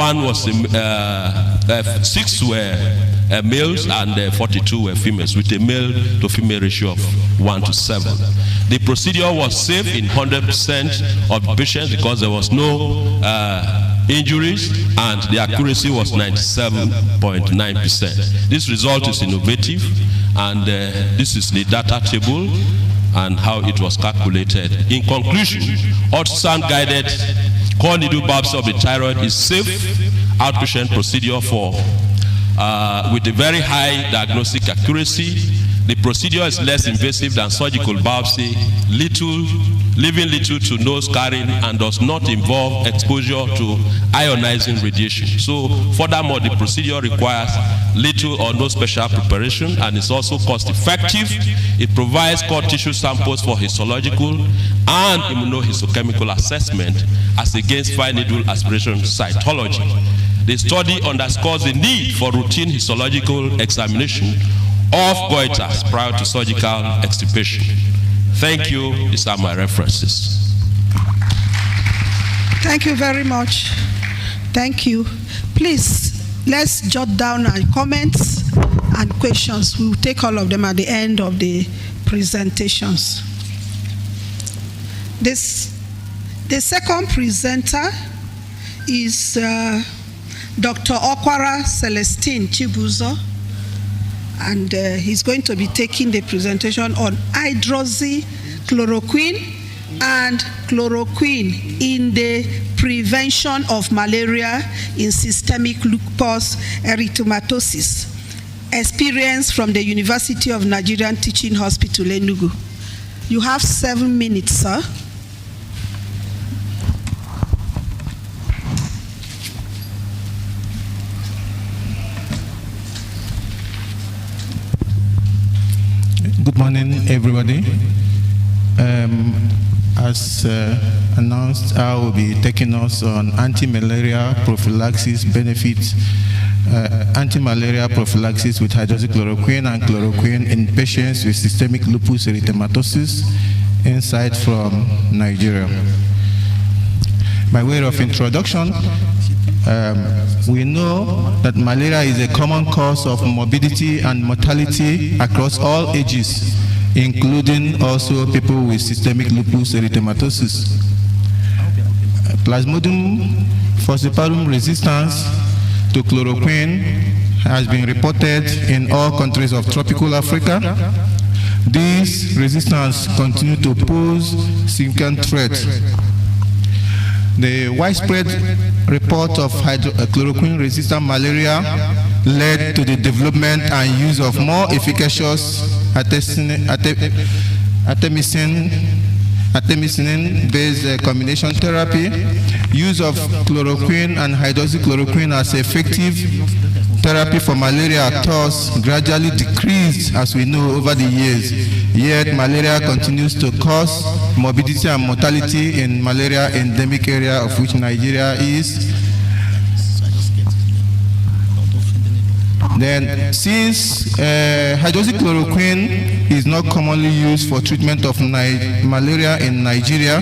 were males and 42 were females, with a male to female ratio of 1:7. The procedure was safe in 100% of the patients because there was no injuries, and the accuracy was 97.9%. This result is innovative, and this is the data table and how it was calculated. In conclusion, ultrasound-guided core needle biopsy of the thyroid is safe outpatient procedure for with a very high diagnostic accuracy. The procedure is less invasive than surgical biopsy, leaving little to no scarring, and does not involve exposure to ionizing radiation. So, furthermore, the procedure requires little or no special preparation and is also cost-effective. It provides core tissue samples for histological and immunohistochemical assessment as against fine needle aspiration cytology. The study underscores the need for routine histological examination of goiters prior to surgical extirpation. Thank you. These are my references. Thank you very much. Thank you. Please, let's jot down our comments and questions. We will take all of them at the end of the presentations. The second presenter is Dr. Okwara Celestine Chibuzo, and he's going to be taking the presentation on hydroxychloroquine and chloroquine in the prevention of malaria in systemic lupus erythematosus. Experience from the University of Nigerian Teaching Hospital, Enugu. You have 7 minutes, sir. Good morning, everybody. As announced, I will be taking us on anti-malaria prophylaxis benefits, anti-malaria prophylaxis with hydroxychloroquine and chloroquine in patients with systemic lupus erythematosus, insight from Nigeria. By way of introduction, we know that malaria is a common cause of morbidity and mortality across all ages, including also people with systemic lupus erythematosus. Plasmodium falciparum resistance to chloroquine has been reported in all countries of tropical Africa. This resistance continues to pose significant threats. The widespread report of chloroquine-resistant malaria led to the development and use of more efficacious artemisinin-based combination therapy. Use of chloroquine and hydroxychloroquine as effective therapy for malaria thus gradually decreased, as we know, over the years. Yet malaria continues to cause morbidity and mortality in malaria endemic area, of which Nigeria is. Then, since hydroxychloroquine is not commonly used for treatment of malaria in Nigeria,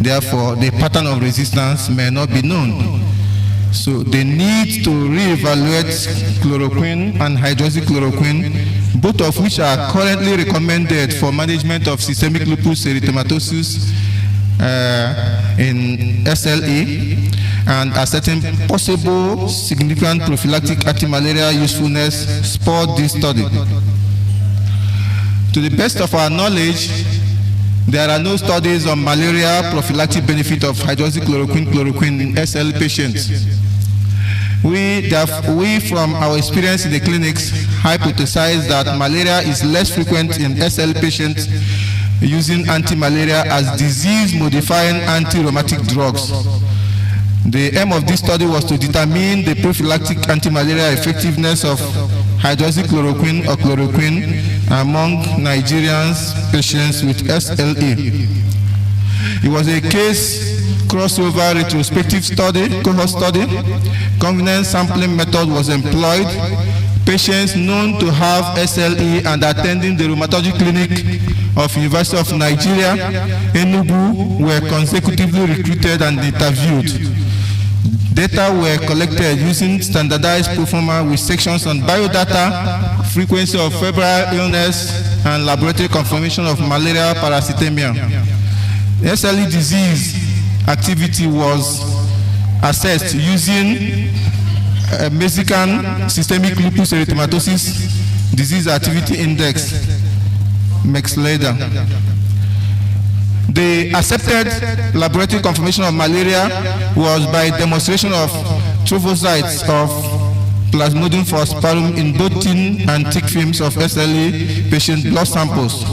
therefore the pattern of resistance may not be known. So the need to reevaluate chloroquine and hydroxychloroquine, both of which are currently recommended for management of systemic lupus erythematosus in SLE, and ascertain possible significant prophylactic anti-malaria usefulness, support this study. To the best of our knowledge, there are no studies on malaria prophylactic benefit of hydroxychloroquine in SLE patients. We, from our experience in the clinics, hypothesize that malaria is less frequent in SLE patients using anti-malaria as disease-modifying anti-rheumatic drugs. The aim of this study was to determine the prophylactic anti-malaria effectiveness of hydroxychloroquine or chloroquine among Nigerians patients with SLE. It was a case crossover retrospective study, cohort study. Convenient sampling method was employed. Patients known to have SLE and attending the rheumatology clinic of University of Nigeria, Enugu, were consecutively recruited and interviewed. Data were collected using standardized proforma with sections on biodata, frequency of febrile illness, and laboratory confirmation of malaria parasitemia. SLE disease activity was assessed using a MDCAN systemic lupus erythematosus disease activity index, MEX-LADA. The accepted laboratory confirmation of malaria was by demonstration of trophocytes of Plasmodium falciparum in both thin and thick films of SLE patient blood samples.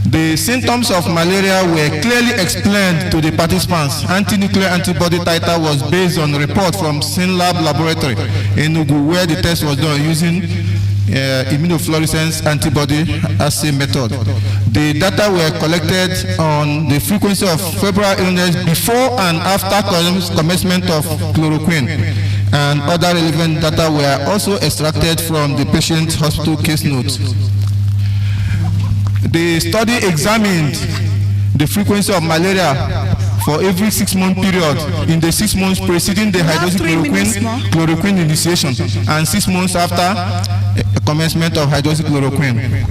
The symptoms of malaria were clearly explained to the participants. Anti-nuclear antibody titer was based on a report from SynLab laboratory in Enugu, where the test was done using immunofluorescence antibody assay method. The data were collected on the frequency of febrile illness before and after commencement of chloroquine, and other relevant data were also extracted from the patient's hospital case notes. The study examined the frequency of malaria for every 6-month period in the 6 months preceding the hydroxychloroquine initiation and 6 months after commencement of hydroxychloroquine.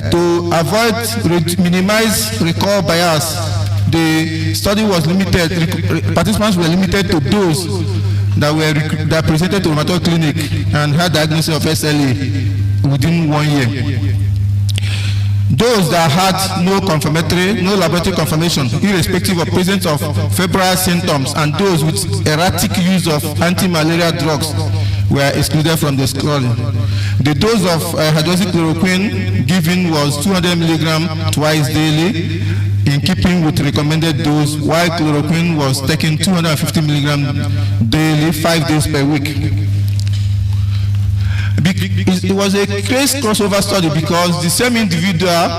To minimize recall bias, the study was limited, participants were limited to those that presented to rheumatology clinic and had diagnosis of SLE within 1 year. Those that had no laboratory confirmation, irrespective of presence of febrile symptoms, and those with erratic use of anti-malaria drugs were excluded from the study. The dose of hydroxychloroquine given was 200 milligrams twice daily, in keeping with recommended dose, while chloroquine was taken 250 milligrams daily, 5 days per week. It was a case crossover study because the same individual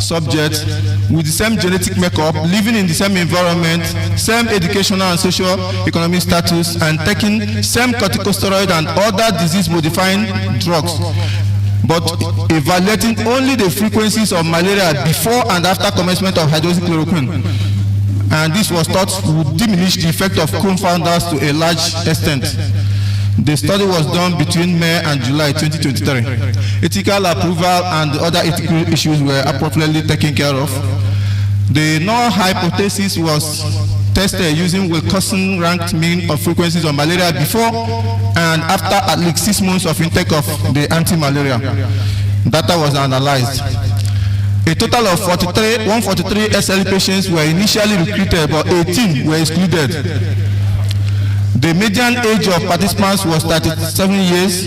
subjects with the same genetic makeup, living in the same environment, same educational and socio-economic status, and taking same corticosteroid and other disease-modifying drugs, but evaluating only the frequencies of malaria before and after commencement of hydroxychloroquine. And this was thought would diminish the effect of confounders to a large extent. The study was done between May and July 2023. Ethical approval and other ethical issues were appropriately taken care of. The null hypothesis was tested using Wilcoxon ranked mean of frequencies of malaria before and after at least 6 months of intake of the anti-malaria. Data was analyzed. A total of 143 SLE patients were initially recruited, but 18 were excluded. The median age of participants was 37 years.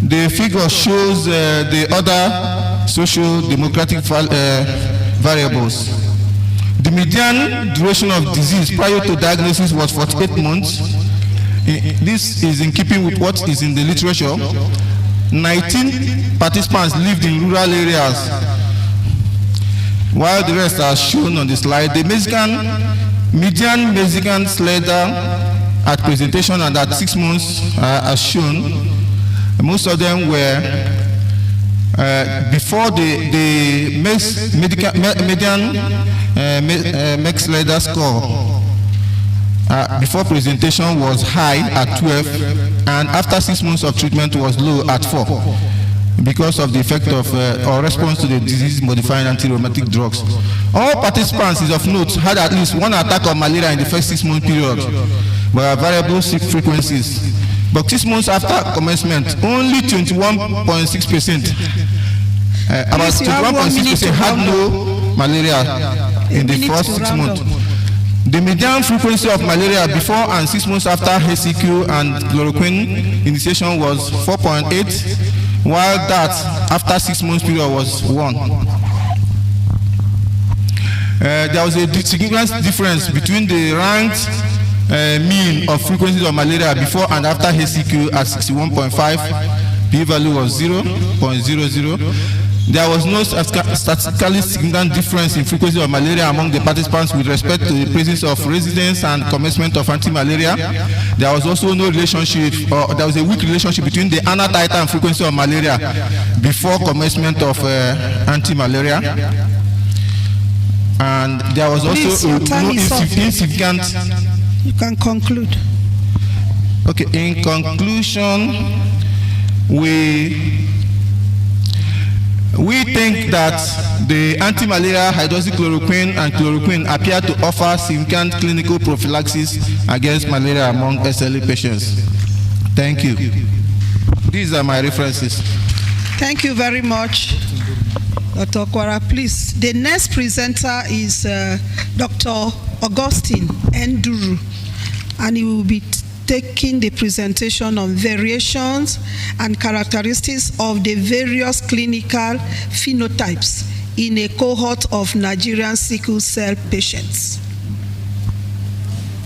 The figure shows the other socio-demographic variables. The median duration of disease prior to diagnosis was 48 months. This is in keeping with what is in the literature. 19 participants lived in rural areas, while the rest are shown on the slide. The median Mexican slider at presentation and at 6 months as shown. Most of them were before the median MEX slider score before presentation was high at 12, and after 6 months of treatment was low at 4 because of the effect of or response to the disease-modifying anti-rheumatic drugs. All participants, is of note, had at least one attack of malaria in the first 6 month period, but variable frequencies. But 6 months after commencement, only 21.6%, about 21.6% had no malaria in the first 6 months. The median frequency of malaria before and 6 months after HCQ and chloroquine initiation was 4.8, while that after 6 months period was 1. There was a significant difference between the ranked mean of frequencies of malaria before and after HCQ at 61.5. P-value was 0.00. There was no statistically significant difference in frequency of malaria among the participants with respect to the presence of residence and commencement of anti-malaria. There was also no relationship, or there was a weak relationship between the annual titer and frequency of malaria before commencement of anti-malaria. And there was also no insignificant. You can conclude. Okay, in conclusion, we think that the anti-malaria hydroxychloroquine and chloroquine appear to offer significant clinical prophylaxis against malaria among SLE patients. Thank you. These are my references. Thank you very much, Dr. Okwara. Please, the next presenter is Dr. Augustine Nduru, and he will be taking the presentation on variations and characteristics of the various clinical phenotypes in a cohort of Nigerian sickle cell patients.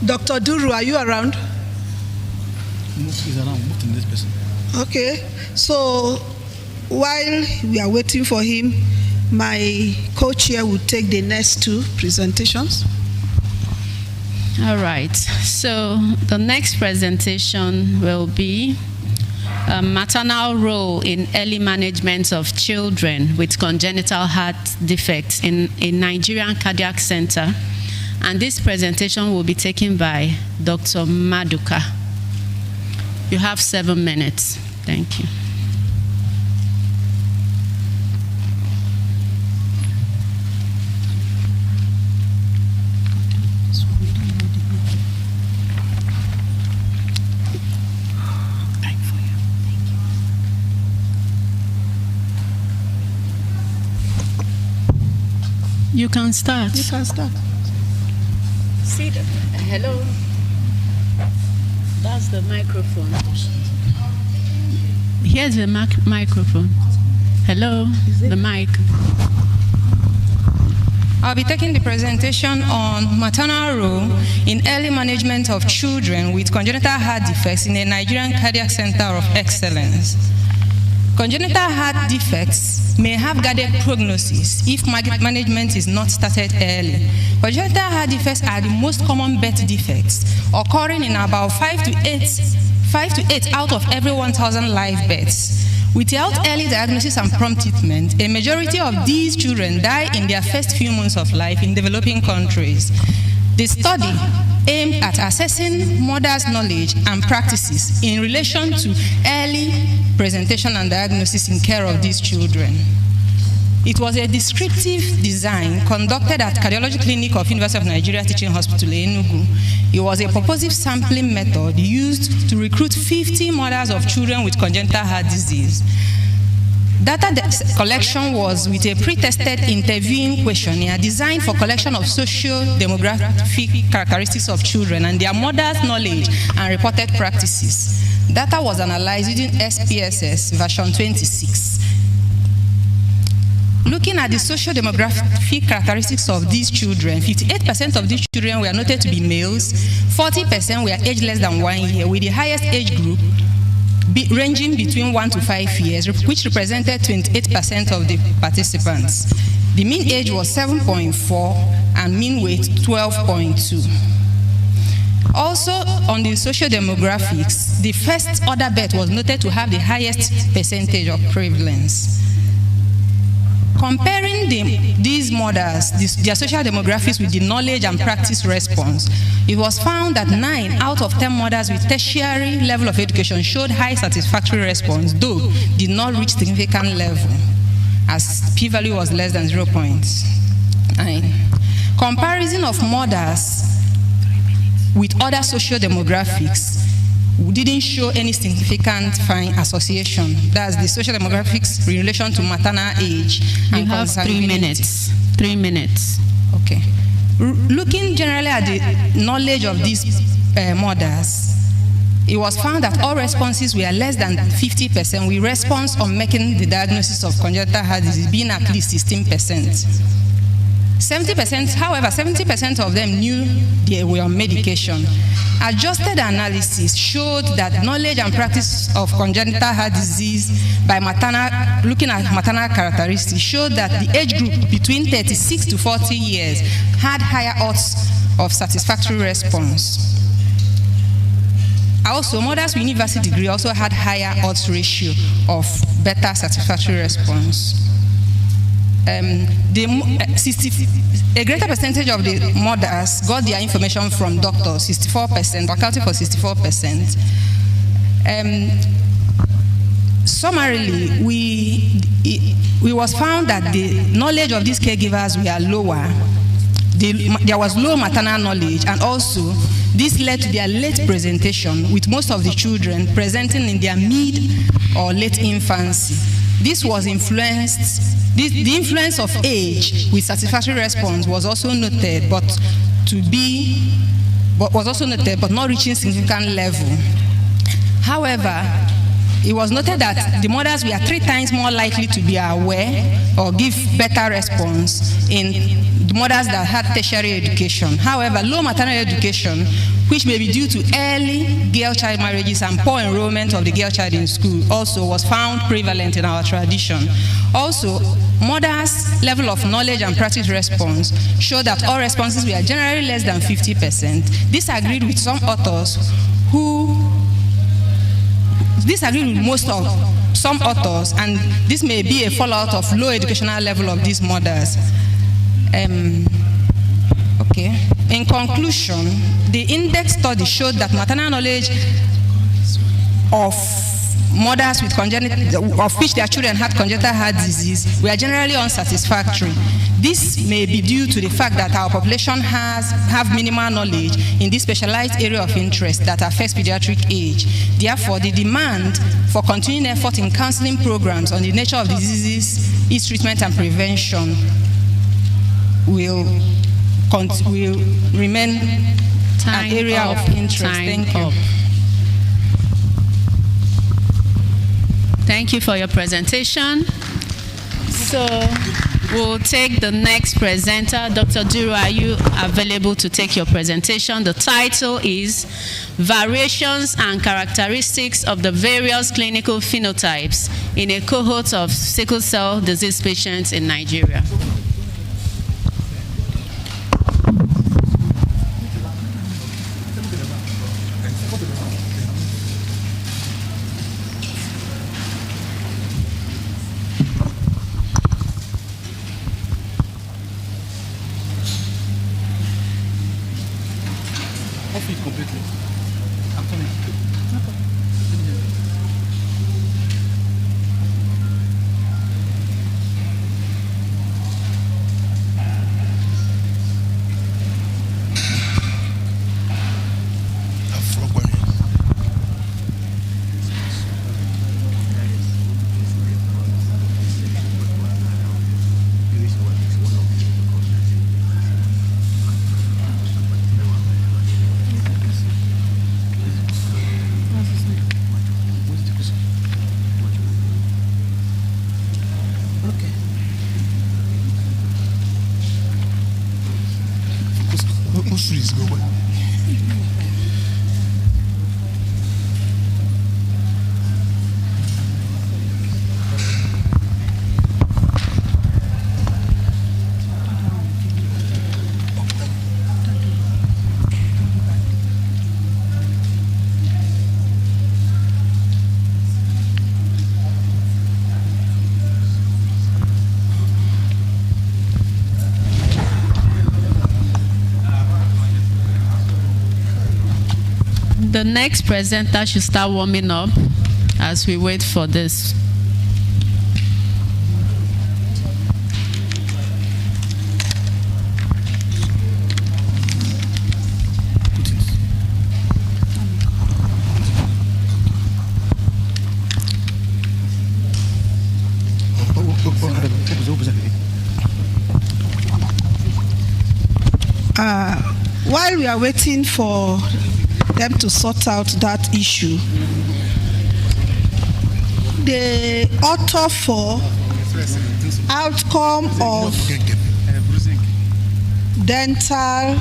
Dr. Duru, are you around? He's around. Move to the next person. Okay. So while we are waiting for him, my co-chair will take the next two presentations. All right. So the next presentation will be a maternal role in early management of children with congenital heart defects in a Nigerian cardiac center. And this presentation will be taken by Dr. Maduka. You have 7 minutes. Thank you. You can start. You can start. See the, hello. That's the microphone. Here's the microphone. Hello, the mic. I'll be taking the presentation on maternal role in early management of children with congenital heart defects in the Nigerian Cardiac Center of Excellence. Congenital heart defects may have guarded prognosis if management is not started early. Congenital heart defects are the most common birth defects, occurring in about 5 to 8 out of every 1,000 live births. Without early diagnosis and prompt treatment, a majority of these children die in their first few months of life in developing countries. The study aimed at assessing mothers' knowledge and practices in relation to early presentation and diagnosis in care of these children. It was a descriptive design conducted at Cardiology Clinic of University of Nigeria Teaching Hospital, Enugu. It was a purposive sampling method used to recruit 50 mothers of children with congenital heart disease. Data collection was with a pre-tested interviewing questionnaire designed for collection of socio-demographic characteristics of children and their mothers' knowledge and reported practices. Data was analyzed using SPSS version 26. Looking at the socio-demographic characteristics of these children, 58% of these children were noted to be males, 40% were aged less than 1 year, with the highest age group ranging between 1 to 5 years, which represented 28% of the participants. The mean age was 7.4 and mean weight 12.2. Also, on the socio-demographics, the first order birth was noted to have the highest percentage of prevalence. Comparing these mothers, their social demographics with the knowledge and practice response, it was found that 9 out of 10 mothers with tertiary level of education showed high satisfactory response, though did not reach significant level, as p-value was less than 0.9. Comparison of mothers with other social demographics didn't show any significant fine association. That's the social demographics in relation to maternal age. You have 3 minutes. 3 minutes. Okay. Looking generally at the knowledge of these mothers, it was found that all responses were less than 50%, with response on making the diagnosis of congenital heart disease being at least 16%. 70%, however, 70% of them knew they were on medication. Adjusted analysis showed that knowledge and practice of congenital heart disease by looking at maternal characteristics showed that the age group between 36 to 40 years had higher odds of satisfactory response. Also, mothers with university degree also had higher odds ratio of better satisfactory response. A greater percentage of the mothers got their information from doctors, 64%, accounting for 64%. Summarily, we was found that the knowledge of these caregivers were lower. There was low maternal knowledge, and also this led to their late presentation, with most of the children presenting in their mid or late infancy. This was the influence of age with satisfactory response was also noted, but to be was also noted, but not reaching significant level. However, it was noted that the mothers were 3 times more likely to be aware or give better response in the mothers that had tertiary education. However, low maternal education, which may be due to early girl-child marriages and poor enrollment of the girl child in school, also was found prevalent in our tradition. Also, mothers' level of knowledge and practice response showed that all responses were generally less than 50%. This agreed with some authors with most of some authors, and this may be a fallout of low educational level of these mothers. Okay. In conclusion, the index study showed that maternal knowledge of mothers with of which their children had congenital heart disease were generally unsatisfactory. This may be due to the fact that our population have minimal knowledge in this specialized area of interest that affects pediatric age. Therefore, the demand for continuing effort in counseling programs on the nature of diseases, its treatment and prevention will remain an area of interest. Thank you. Thank you for your presentation. So we'll take the next presenter. Dr. Duru, are you available to take your presentation? The title is Variations and Characteristics of the Various Clinical Phenotypes in a Cohort of Sickle Cell Disease Patients in Nigeria. The next presenter should start warming up as we wait for this. While we are waiting for them to sort out that issue, the author for outcome of dental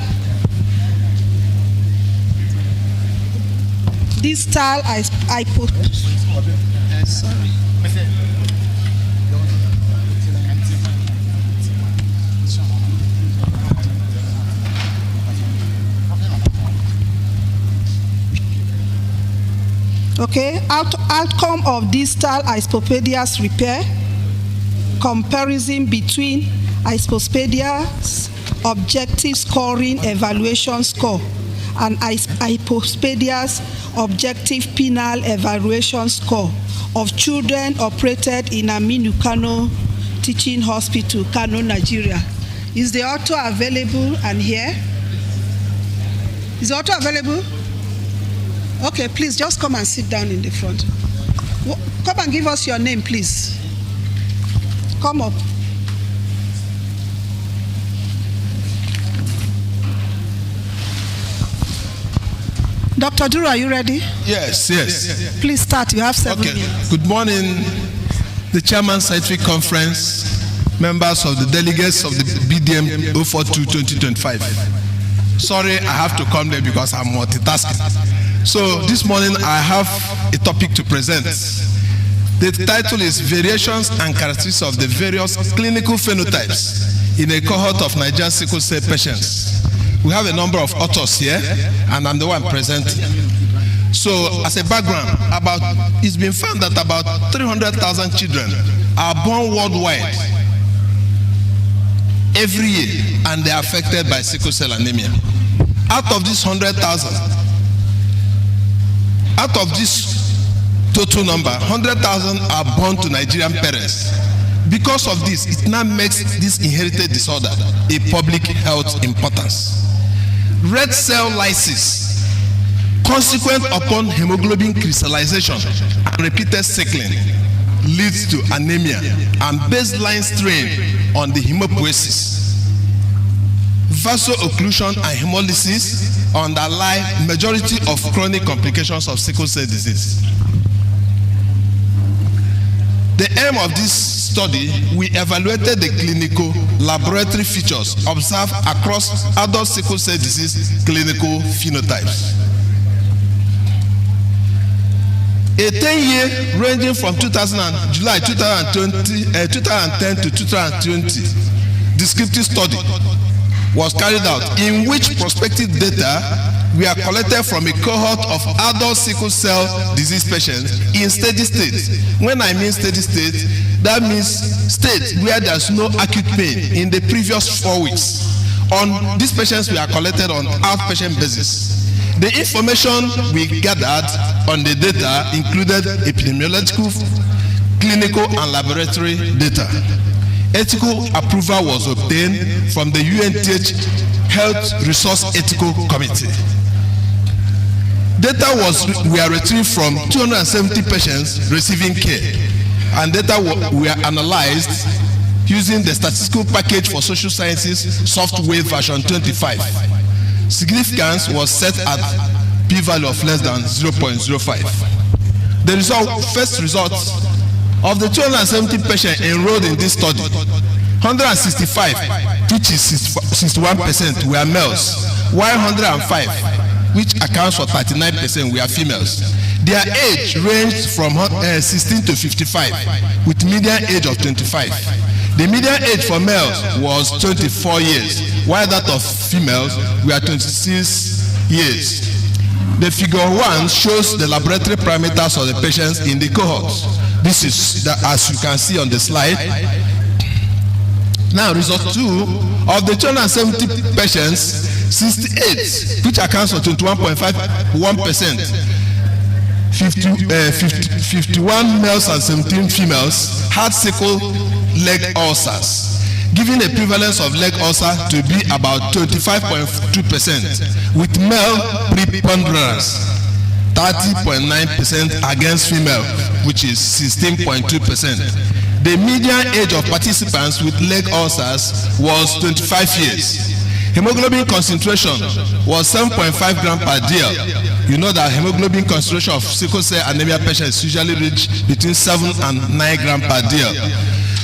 distal outcome of distal hypospadias repair, comparison between hypospadias objective scoring evaluation score and hypospadias objective penal evaluation score of children operated in Aminu Kano Teaching Hospital, Kano, Nigeria. Is the author available and here? Is the author available? Okay, please just come and sit down in the front. Come and give us your name, please. Come up. Dr. Duru, are you ready? Yes. Please start. You have 7 minutes. Good morning, the Chairman Scientific Conference, members of the delegates of the BDM 042 2025. Sorry, I have to come there because I'm multitasking. So this morning I have a topic to present. The title is Variations and Characteristics of the Various Clinical Phenotypes in a Cohort of Nigerian Sickle Cell Patients. We have a number of authors here, and I'm the one presenting. So, as a background, it's been found that about 300,000 children are born worldwide every year, and they are affected by sickle cell anemia. Out of this 100,000, out of this total number, 100,000 are born to Nigerian parents. Because of this, it now makes this inherited disorder a public health importance. Red cell lysis, consequent upon hemoglobin crystallization and repeated cycling, leads to anemia and baseline strain on the hemopoiesis. Vaso-occlusion and hemolysis underlie majority of chronic complications of sickle cell disease. The aim of this study, we evaluated the clinical laboratory features observed across adult sickle cell disease clinical phenotypes. A 10-year ranging from July 2010 to 2020 descriptive study was carried out, in which prospective data were collected from a cohort of adult sickle cell disease patients in steady state. When I mean steady state, that means state where there's no acute pain in the previous 4 weeks. On these patients were collected on outpatient basis. The information we gathered on the data included epidemiological, clinical, and laboratory data. Ethical approval was obtained from the UNTH Health Resource Ethical Committee. Data were retrieved from 270 patients receiving care, and data were analyzed using the statistical package for social sciences software version 25. Significance was set at p-value of less than 0.05. The first result of the 270 patients enrolled in this study, 165, which is 61%, were males, while 105, which accounts for 39%, were females. Their age ranged from 16 to 55, with median age of 25. The median age for males was 24 years, while that of females were 26 years. The figure 1 shows the laboratory parameters of the patients in the cohorts. This is, as you can see on the slide. Now, result 2, of the 270 patients, 68, which accounts for 21.51%, 51 males and 17 females had sickle leg ulcers, giving a prevalence of leg ulcer to be about 25.2%, with male preponderance 30.9% against female, which is 16.2%. The median age of participants with leg ulcers was 25 years. Hemoglobin concentration was 7.5 grams per dl. You know that hemoglobin concentration of sickle cell anemia patients usually reach between 7 and 9 grams per dl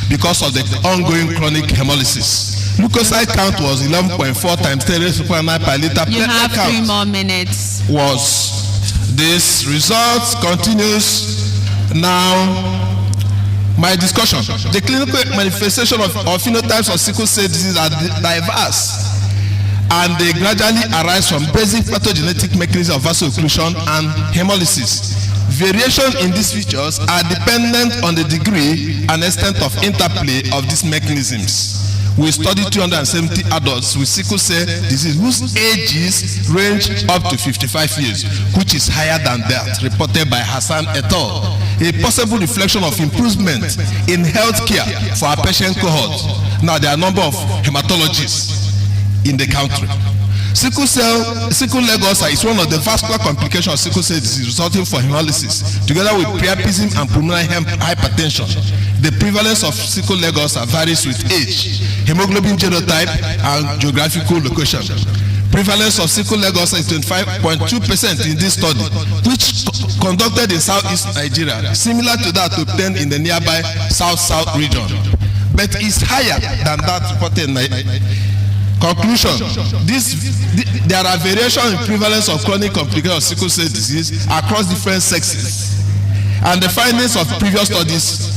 because of the ongoing chronic hemolysis. Leukocyte count was 11.4 times 10 raised to 9 per liter. You have 3 more minutes. Was this result continues now. My discussion. The clinical manifestation of phenotypes of sickle cell disease are diverse, and they gradually arise from basic pathogenetic mechanisms of vaso-occlusion and hemolysis. Variation in these features are dependent on the degree and extent of interplay of these mechanisms. We studied 270 adults with sickle cell disease whose ages range up to 55 years, which is higher than that reported by Hassan et al. A possible reflection of improvement in healthcare for our patient cohort. Now, there are a number of hematologists in the country. Sickle leg ulcer is one of the vascular complications of sickle cell disease resulting from hemolysis, together with priapism and pulmonary hypertension. The prevalence of sickle leg ulcer varies with age, hemoglobin genotype, and geographical location. prevalence of sickle leg ulcer is 25.2% in this study, which conducted in southeast Nigeria, similar to that obtained in the nearby south-south region, but is higher than that reported in Nigeria. Conclusion, there are variations in prevalence of chronic complications of sickle cell disease across different sexes, and the findings of previous studies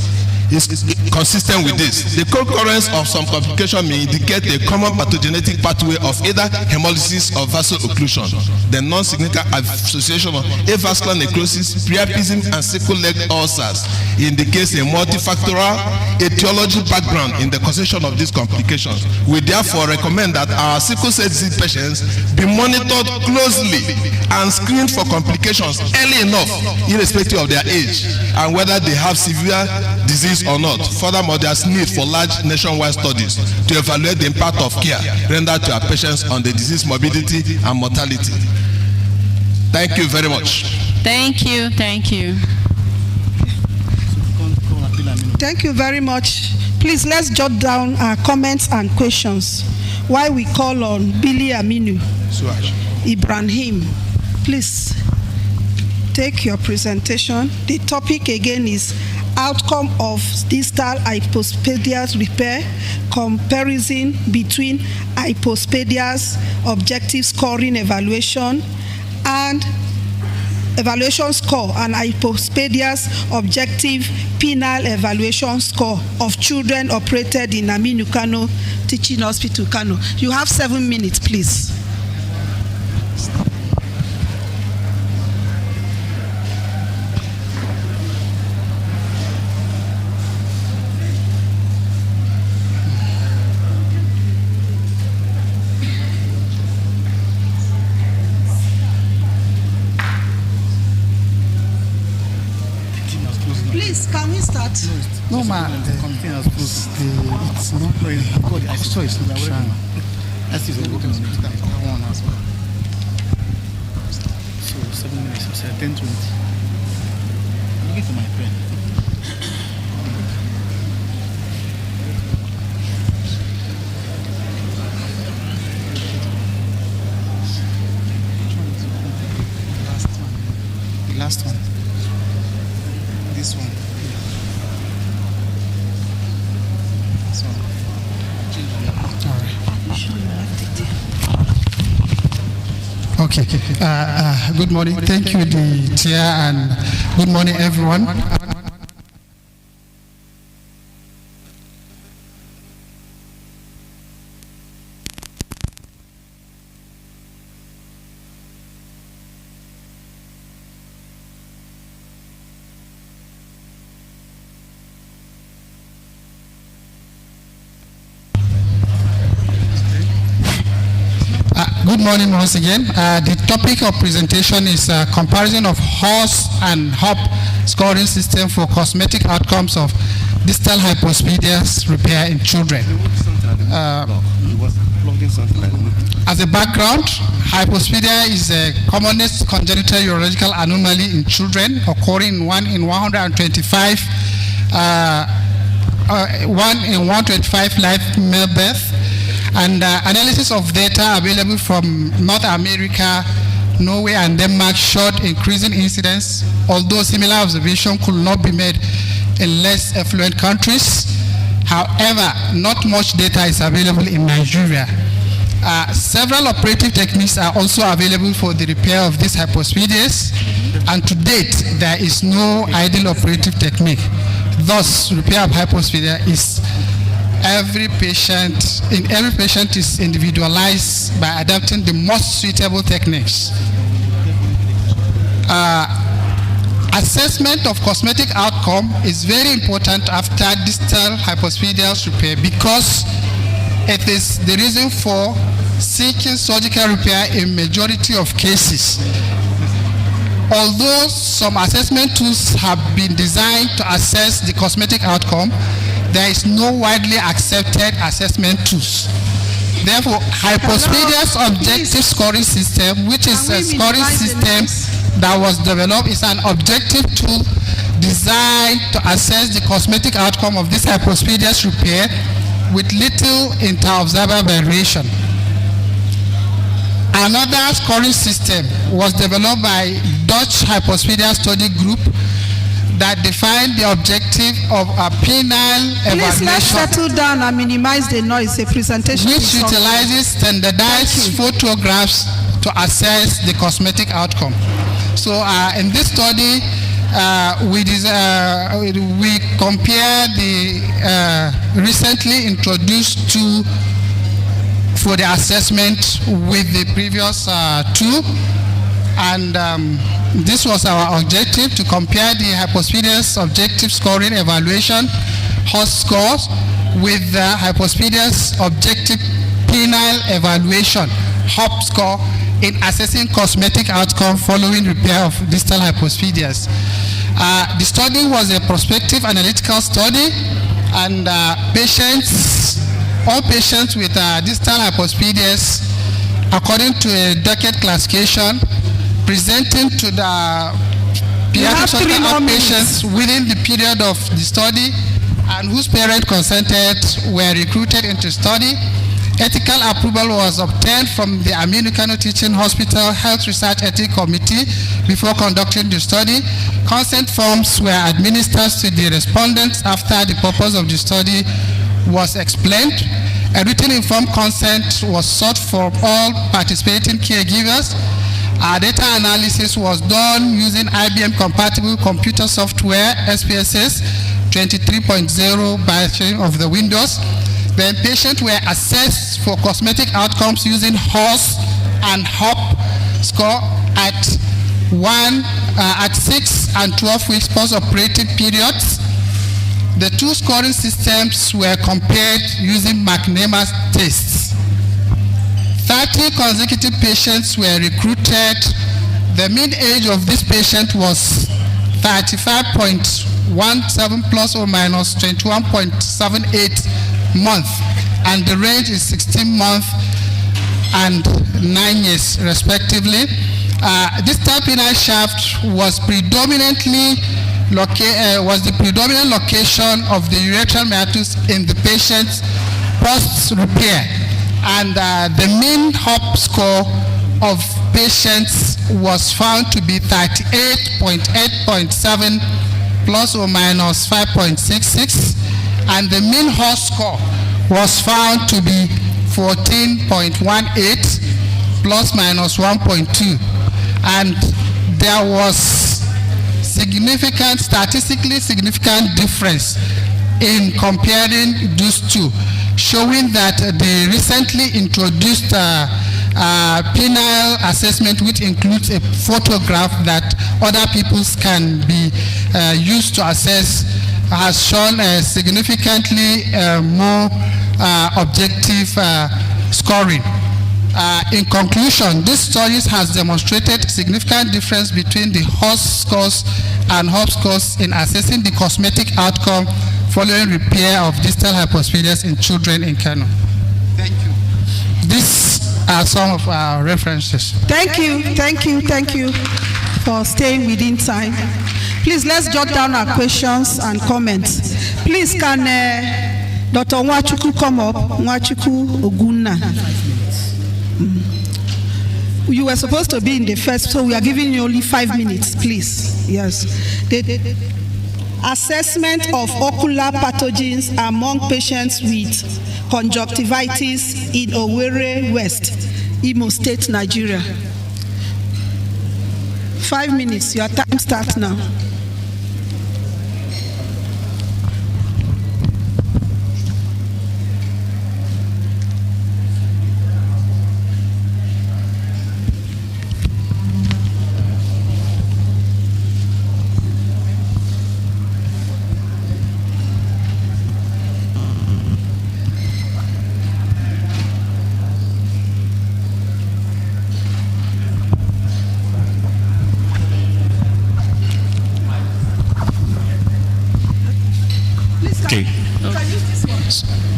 is consistent with this. The concurrence of some complications may indicate a common pathogenetic pathway of either hemolysis or vaso-occlusion. The non-significant association of avascular necrosis, priapism, and sickle leg ulcers indicates a multifactorial etiology background in the causation of these complications. We therefore recommend that our sickle cell disease patients be monitored closely and screened for complications early enough, irrespective of their age, and whether they have severe disease or not. Furthermore, there is need for large nationwide studies to evaluate the impact of care rendered to our patients on the disease morbidity and mortality. Thank you very much. Thank you. Thank you. Thank you very much. Please, let's jot down our comments and questions while we call on Billy Aminu Ibrahim. Please take your presentation. The topic again is outcome of distal hypospadias repair, comparison between hypospadias objective scoring evaluation and evaluation score and hypospadias objective penile evaluation score of children operated in Aminu Kano Teaching Hospital, Kano. You have 7 minutes, please. Please, can we start? No, ma. It's not very good. I saw it's not shine. That's the one as well. So 7 minutes. So 10:20. Look at my pen. The last one. This one. So, all right. Okay. Good morning. Thank you, the chair, and good morning, everyone. Good morning once again. The topic of presentation is comparison of horse and hop scoring system for cosmetic outcomes of distal hypospadias repair in children. As a background, hypospadia is the commonest congenital urological anomaly in children, occurring in 1 in 125 live male birth. And analysis of data available from North America, Norway, and Denmark showed increasing incidence, although similar observation could not be made in less affluent countries. However, not much data is available in Nigeria. Several operative techniques are also available for the repair of these hypospadias, and to date, there is no ideal operative technique. Thus, repair of hypospadia is every patient is individualized by adapting the most suitable techniques. Assessment of cosmetic outcome is very important after distal hypospadial repair because it is the reason for seeking surgical repair in majority of cases. Although some assessment tools have been designed to assess the cosmetic outcome, there is no widely accepted assessment tools. Therefore, hypospadias objective scoring system, which is a scoring system that was developed, is an objective tool designed to assess the cosmetic outcome of this hypospadias repair with little inter-observer variation. Another scoring system was developed by Dutch Hyposphagia Study Group that defined the objective of a penile Please let's evaluation, settle down and minimize the noise. A presentation which is on. utilizes standardized photographs to assess the cosmetic outcome. So in this study, we compare the recently introduced two for the assessment with the previous two, and this was our objective, to compare the Hyposphagia's objective scoring evaluation HOS scores with the Hyposphagia's objective penile evaluation HOP score in assessing cosmetic outcome following repair of distal hyposphagias. The study was a prospective analytical study, and all patients with distal hyposphagias, according to a decade classification, presenting to the pediatric patients within the period of the study and whose parents consented were recruited into study. Ethical approval was obtained from the Aminu Kano Teaching Hospital Health Research Ethics Committee before conducting the study. Consent forms were administered to the respondents after the purpose of the study was explained. A written informed consent was sought from all participating caregivers. Our data analysis was done using IBM compatible computer software, SPSS 23.0 version of the Windows. Then patients were assessed for cosmetic outcomes using HOS and HOP score at 6 and 12 weeks post-operative periods. The two scoring systems were compared using McNemar's tests. 30 consecutive patients were recruited. The mean age of this patient was 35.17 plus or minus 21.78 months, and the range is 16 months and 9 years respectively. This penile shaft was the predominant location of the urethral meatus in the patient's post-repair, and the mean HOP score of patients was found to be 38.8.7 plus or minus 5.66, and the mean HOS score was found to be 14.18 plus minus 1.2, and there was statistically significant difference in comparing those two, showing that the recently introduced penile assessment, which includes a photograph that other people can be used to assess, has shown a significantly more objective scoring. In conclusion, this study has demonstrated significant difference between the HOS scores and HOP scores in assessing the cosmetic outcome following repair of distal hyposphagias in children in Kano. Thank you. These are some of our references. Thank you for staying within time. Please, let's jot down our questions and comments. Please, can Dr. Nwachuku come up? Nwachuku Ogunna. You were supposed to be in the first, so we are giving you only 5 minutes, please. Yes. The assessment of ocular pathogens among patients with conjunctivitis in Owerri West, Imo State, Nigeria. 5 minutes, your time starts now.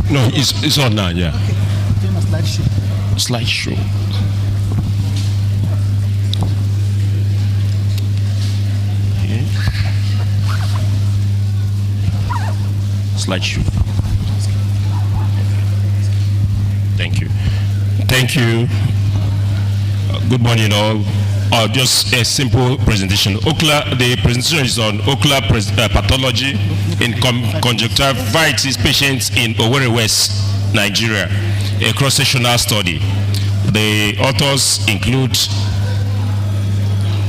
No, it's on now, yeah. Slideshow. Okay. Slideshow. Thank you. Good morning, all. Just a simple presentation. The presentation is on ocular pathology in conjunctivitis patients in Owerri West, Nigeria, a cross-sectional study. The authors include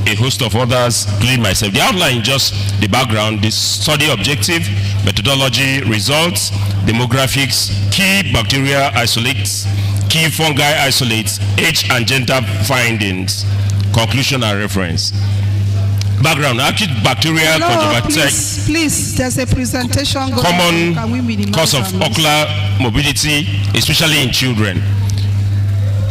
a host of others, including myself. The outline, just the background, the study objective, methodology, results, demographics, key bacteria isolates, key fungi isolates, age and gender findings, conclusion and reference. Background, acute bacterial conjunctivitis. Please, there's a presentation going common on. Cause of ocular mobility, especially in children.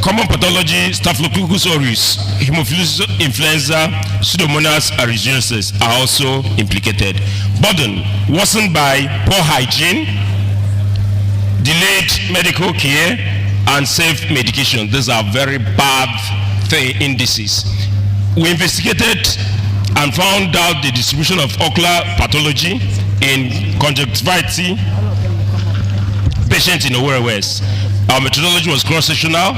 Common pathology, Staphylococcus aureus, Haemophilus influenza, Pseudomonas aeruginosus are also implicated. Burden worsened by poor hygiene, delayed medical care, and safe medication. These are very bad indices. We investigated and found out the distribution of ocular pathology in conjunctivitis patients in Owerri West. Our methodology was cross-sectional,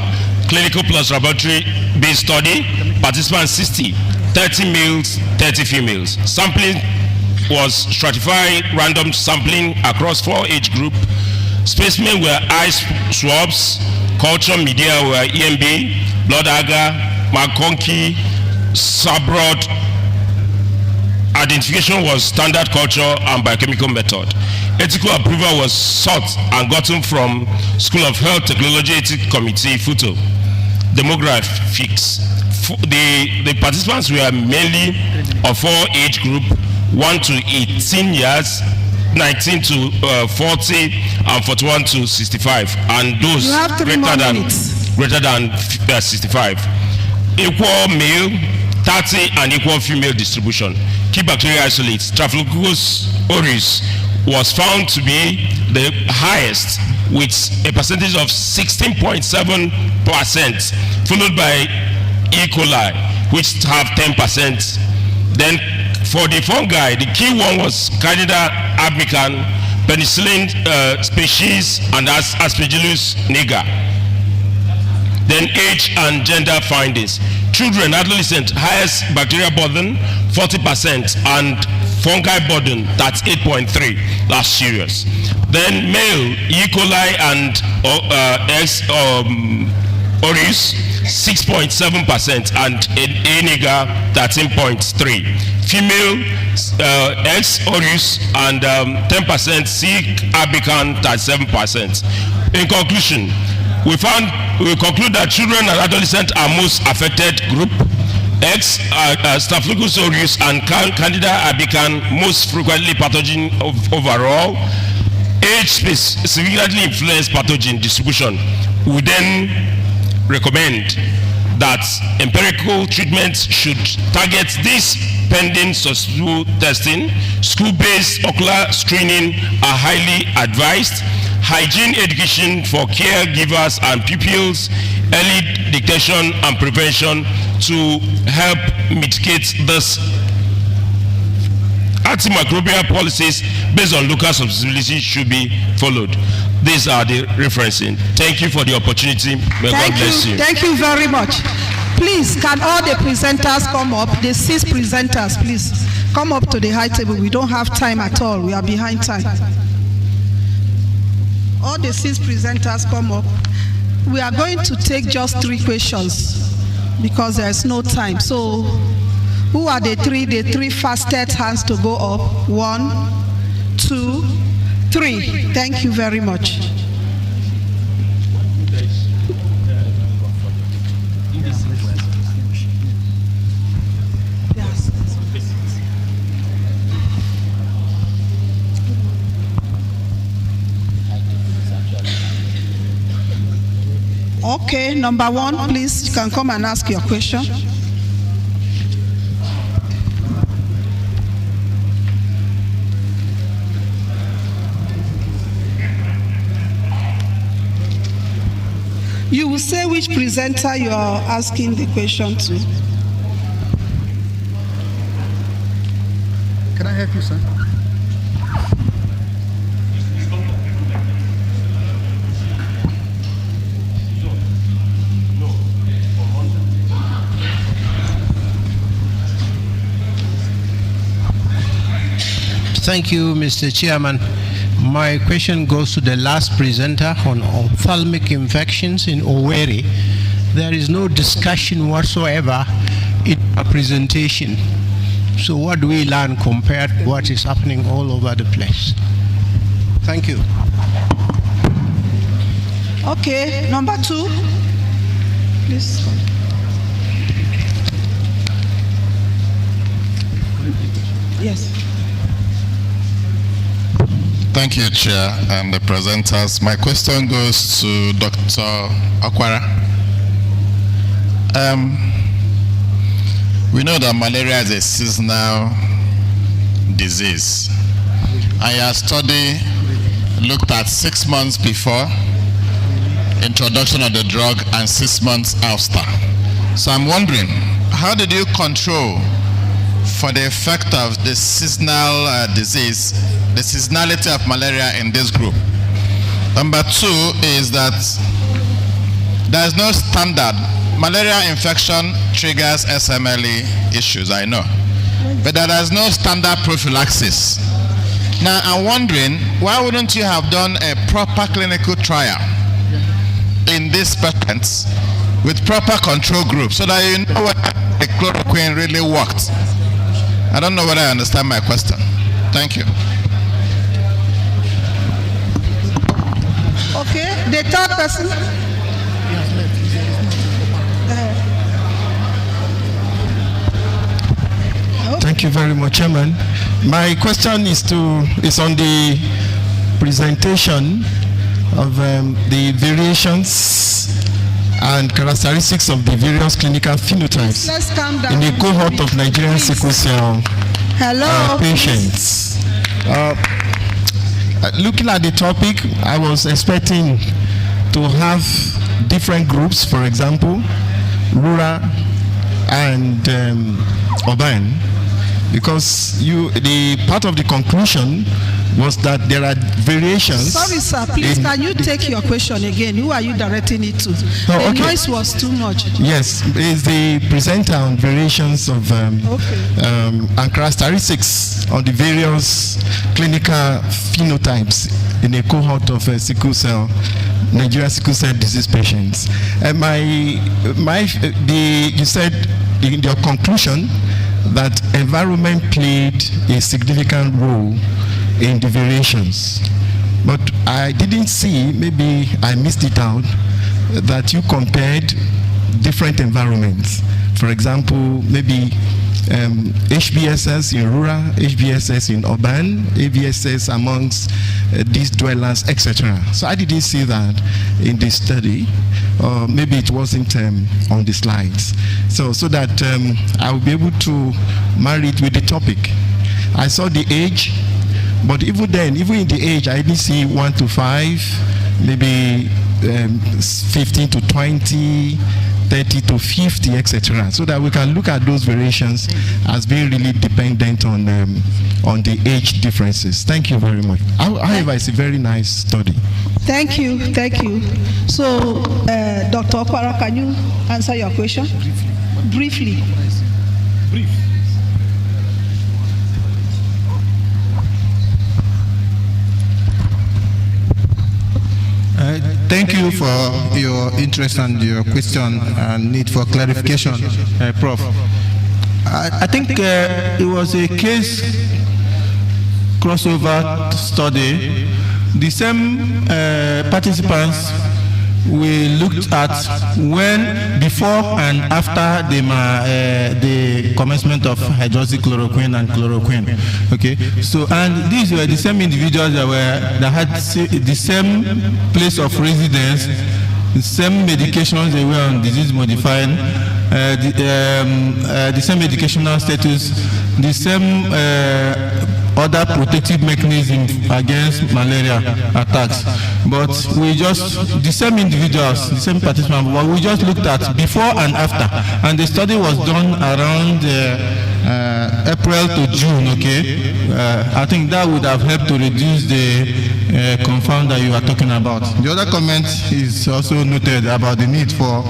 clinical plus laboratory-based study. Participants 60, 30 males, 30 females. Sampling was stratified, random sampling across 4 age groups. Specimens were eye swabs, culture media were EMB, blood agar, McConkey, Sabrod. Identification was standard culture and biochemical method. Ethical approval was sought and gotten from School of Health Technology Ethics Committee, FUTO. Demographics. The participants were mainly of 4 age group, 1 to 18 years, 19 to 40, and 41 to 65, and those greater than 65. Equal male, 30, and equal female distribution. Key bacteria isolates. Staphylococcus aureus was found to be the highest with a percentage of 16.7%, followed by E. coli, which have 10%. Then for the fungi, the key one was Candida albicans, penicillin species, and Aspergillus niger. Then age and gender findings. Children, adolescent, highest bacterial burden, 40%, and fungi burden, that's 8.3. That's serious. Then male, E. coli and aureus, 6.7%, and A. niger, 13.3. Female, X. aureus, and 10%, C. albicans, 37%. In conclusion, we conclude that children and adolescents are most affected group. X, Staphylococcus aureus, and Candida albicans most frequently pathogen overall. Age significantly influence pathogen distribution. We then recommend that empirical treatments should target this pending successful testing. School-based ocular screening are highly advised. Hygiene education for caregivers and pupils, early detection and prevention to help mitigate this. Antimicrobial policies based on local susceptibility should be followed. These are the referencing. Thank you for the opportunity. May God bless you. Thank you very much. Please, can all the presenters come up? The 6 presenters, please, come up to the high table. We don't have time at all. We are behind time. All the 6 presenters come up. We are going to take just 3 questions because there is no time. So, who are the 3 fastest hands to go up? 1, 2, 3. Thank you very much. Okay, number 1, please, you can come and ask your question. You will say which presenter you are asking the question to. Can I help you, sir? Thank you, Mr. Chairman. My question goes to the last presenter on ophthalmic infections in Owerri. There is no discussion whatsoever in our presentation. So what do we learn compared to what is happening all over the place? Thank you. Okay, number 2. Please. Yes. Thank you, Chair, and the presenters. My question goes to Dr. Okwara. We know that malaria is a seasonal disease. Your study looked at 6 months before introduction of the drug and 6 months after. So I'm wondering, how did you control for the effect of the seasonal disease, the seasonality of malaria in this group? Number 2 is that there is no standard. Malaria infection triggers SMLE issues, I know. But there is no standard prophylaxis. Now I'm wondering, why wouldn't you have done a proper clinical trial in these patients with proper control group so that you know whether the chloroquine really worked? I don't know whether I understand my question. Thank you. Okay, the third person. Thank you very much, Chairman. My question is on the presentation of the variations and characteristics of the various clinical phenotypes Let's calm down. in the cohort of Nigerian sickle cell patients. Looking at the topic, I was expecting to have different groups, for example, rural and urban, because the part of the conclusion was that there are variations. Sorry, sir. Please, can you take your question again? Who are you directing it to? The noise was too much. Yes, it's the presenter on variations of and characteristics of the various clinical phenotypes in a cohort of Nigerian sickle cell disease patients. You said in your conclusion that environment played a significant role in the variations, but I didn't see, maybe I missed it out, that you compared different environments. For example, maybe HBSS in rural, HBSS in urban, ABSS amongst these dwellers, etc. So I didn't see that in this study, or maybe it wasn't on the slides. So that I will be able to marry it with the topic. I saw the age, but even then, even in the age, I didn't see 1 to 5, maybe 15 to 20, 30 to 50, etc. So that we can look at those variations as being really dependent on the age differences. Thank you very much. However, it's a very nice study. Thank you. So, Dr. Okwara, can you answer your question? Briefly. Thank you for your interest and your question and need for clarification, Prof. I think it was a case crossover study. The same participants we looked at when before and after the commencement of hydroxychloroquine and chloroquine. Okay, so and these were the same individuals that had the same place of residence, the same medications they were on, disease modifying, the same educational status, the same other protective mechanism against malaria attacks. But we just, the same individuals, the same participants, but we just looked at before and after. And the study was done around April to June, okay? I think that would have helped to reduce the confound that you are talking about. The other comment is also noted about the need for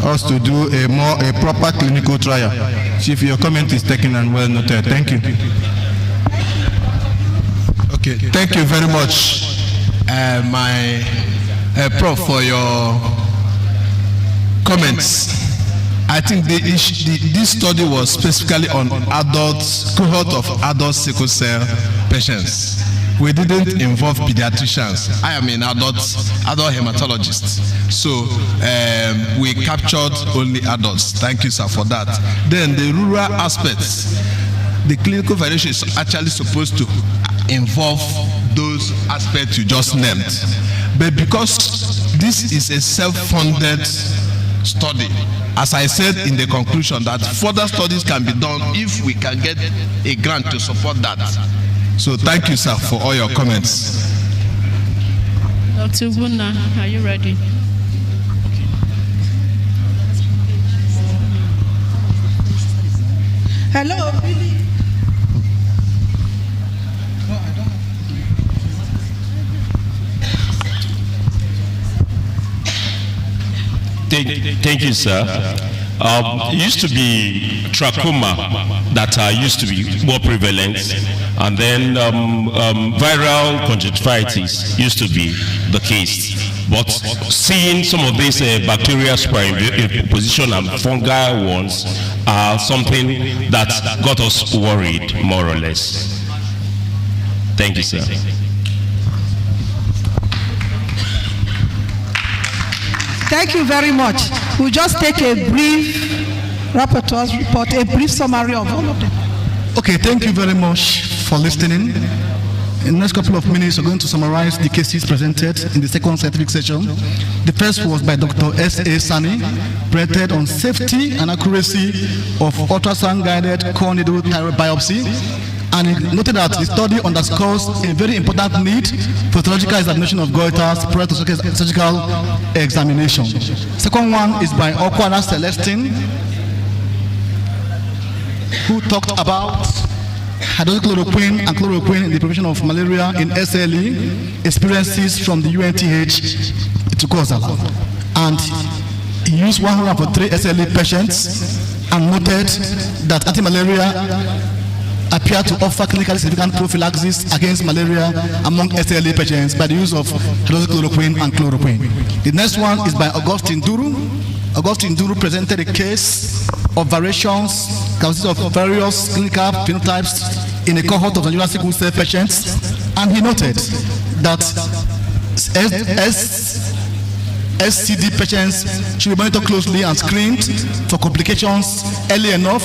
us to do a proper clinical trial. Chief, your comment is taken and well noted. Thank you. Okay, thank you very much, my Prof, for your comments. I think this study was specifically on cohort of adult sickle cell patients. We didn't involve pediatricians. I am an adult hematologist. So we captured only adults. Thank you, sir, for that. Then the rural aspects, the clinical validation is actually supposed to involve those aspects you just named. But because this is a self-funded study, as I said in the conclusion, that further studies can be done if we can get a grant to support that. So thank you, sir, for all your comments. Dr. Ubuna, are you ready? Hello. Thank you, sir. It used to be trachoma that used to be more prevalent, and then viral conjunctivitis used to be the case. But seeing some of these bacterial position and fungal ones are something that got us worried, more or less. Thank you, sir. Thank you very much. We'll just take a brief rapporteur's report, a brief summary of all of them. Okay, thank you very much for listening. In the next couple of minutes, we're going to summarize the cases presented in the second scientific session. The first was by Dr. S.A. Sani, presented on safety and accuracy of ultrasound-guided core needle thyroid biopsy. And he noted that the study underscores a very important need for surgical examination of goiters prior to surgical examination. Second one is by Okwana Celestine, who talked about hydroxychloroquine and chloroquine in the prevention of malaria in SLE, experiences from the UNTH to Kozala. And he used 103 SLE patients and noted that anti-malaria appear to offer clinically significant prophylaxis against malaria among SLE patients by the use of hydroxychloroquine and chloroquine. The next one is by Augustine Duru. Augustine Duru presented a case of variations consisting of various clinical phenotypes in a cohort of Nigerian sickle cell patients, and he noted that SCD patients should be monitored closely and screened for complications early enough,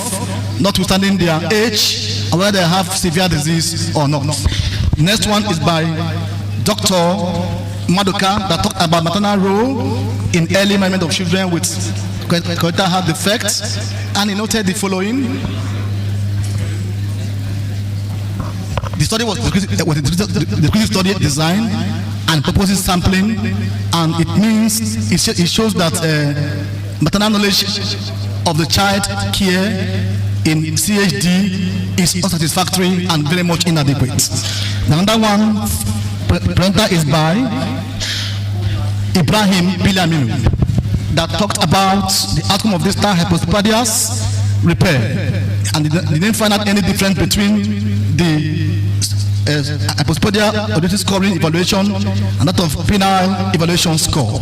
notwithstanding their age and whether they have severe disease or not. The next one is by Dr. Madoka that talked about maternal role in early management of children with congenital heart defects, and he noted the following. The study was the study design and purposes sampling, and it means it shows that maternal knowledge of the child care in CHD is unsatisfactory and very much inadequate. The other one presenter is by Ibrahim Bilaminu that talked about the outcome of distal hypospadias repair, and they didn't find out any difference between the hypospadial auditory scoring evaluation and that of penile evaluation score.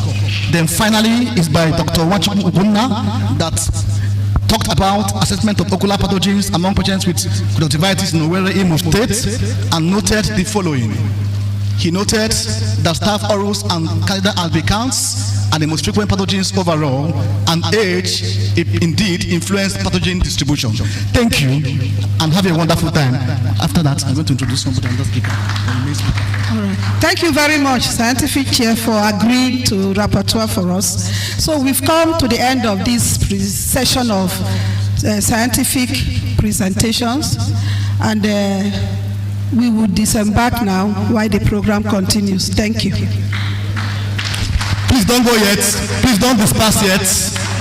Then finally is by Dr. Wanchukwu Ubunna that talked about assessment of ocular pathogens among patients with conjunctivitis in Owerri, Imo State, and noted the following. He noted that Staph aureus and Candida albicans are the most frequent pathogens overall, and age indeed influenced pathogen distribution. Thank you, and have a wonderful time. After that, I'm going to introduce somebody on the speaker. All right. Thank you very much, Scientific Chair, for agreeing to rapporteur for us. So we've come to the end of this session of scientific presentations, and we will disembark now while the program continues. Thank you. Please don't go yet. Please don't disperse yet.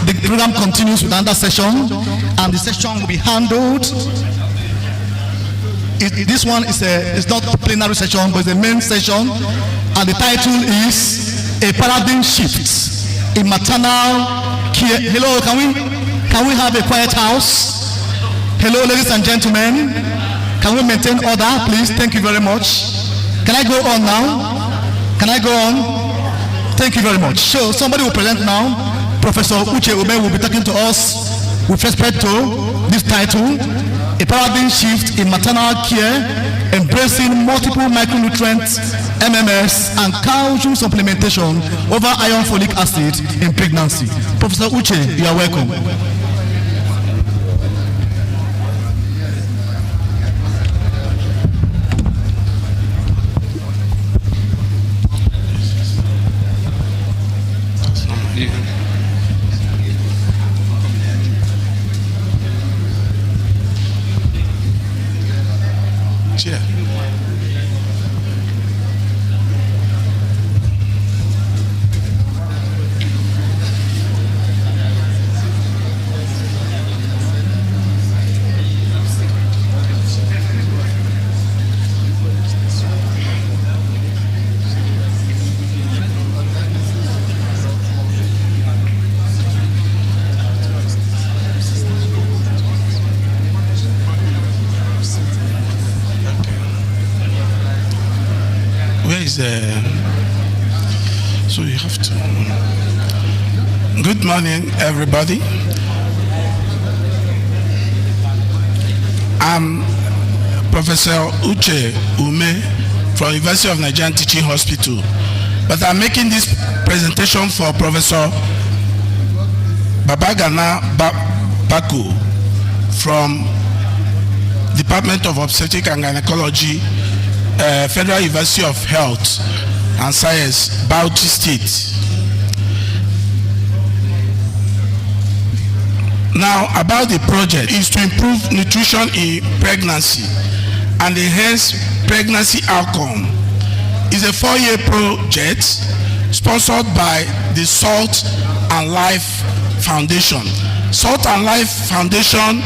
The program continues with another session, and the session will be handled. This one is not a plenary session, but it's a main session, and the title is A Paradigm Shift in Maternal Care. Hello, can we have a quiet house? Hello, ladies and gentlemen. Can we maintain order, please? Thank you very much. Can I go on now? Can I go on? Thank you very much. So somebody will present now. Professor Uche Ume will be talking to us with respect to this title, A Paradigm Shift in Maternal Care, Embracing Multiple Micronutrients, MMS, and calcium supplementation over iron folic acid in pregnancy. Professor Uche, you are welcome. Chair. So you have to. Good morning, everybody. I'm Professor Uche Ume from University of Nigerian Teaching Hospital, but I'm making this presentation for Professor Babagana Baku from Department of Obstetrics and Gynecology, Federal University of Health and Science, Bauchi State. Now, about the project is to improve nutrition in pregnancy and enhance pregnancy outcome. It's a 4-year project sponsored by the Salt and Life Foundation. Salt and Life Foundation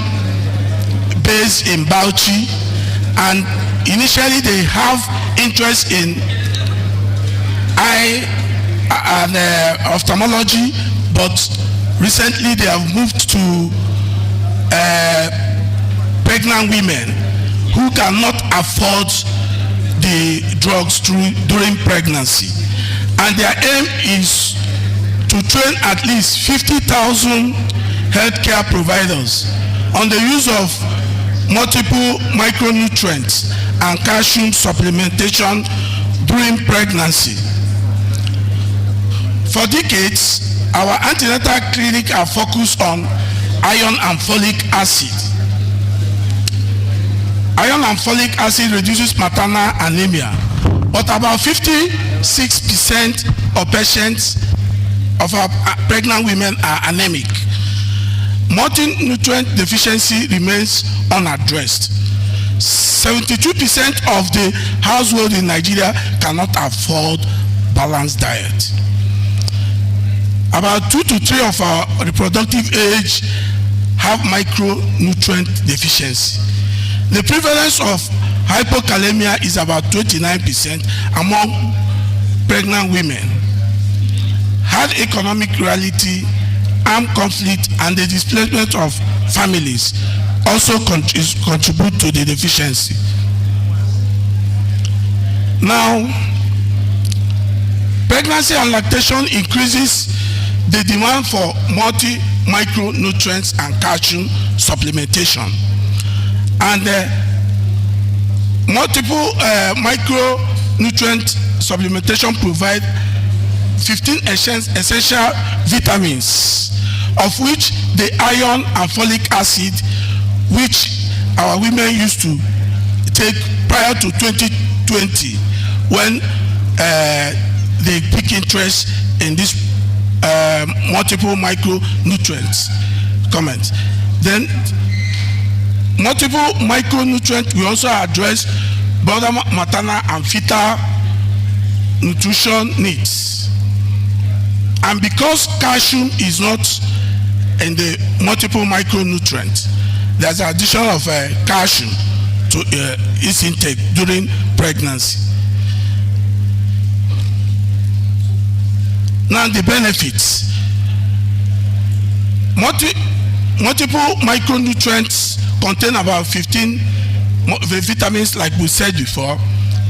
based in Bauchi, and initially they have interest in eye and ophthalmology, but recently they have moved to pregnant women who cannot afford the drugs during pregnancy. And their aim is to train at least 50,000 healthcare providers on the use of multiple micronutrients and calcium supplementation during pregnancy. For decades, our antenatal clinic are focused on iron and folic acid. Iron and folic acid reduces maternal anemia, but about 56% of patients of our pregnant women are anemic. Multi-nutrient deficiency remains unaddressed. 72% of the household in Nigeria cannot afford balanced diet. About 2 to 3 of our reproductive age have micronutrient deficiency. The prevalence of hypokalemia is about 29% among pregnant women. Hard economic reality, armed conflict, and the displacement of families also contribute to the deficiency. Now, pregnancy and lactation increases the demand for multi-micronutrients and calcium supplementation. And multiple micronutrient supplementation provide 15 essential vitamins, of which the iron and folic acid, which our women used to take prior to 2020, when they pick interest in this multiple micronutrients comments. Then multiple micronutrients we also address both maternal and fetal nutrition needs. And because calcium is not in the multiple micronutrients, there's an addition of calcium to its intake during pregnancy. Now the benefits. Multiple micronutrients contain about 15 vitamins, like we said before,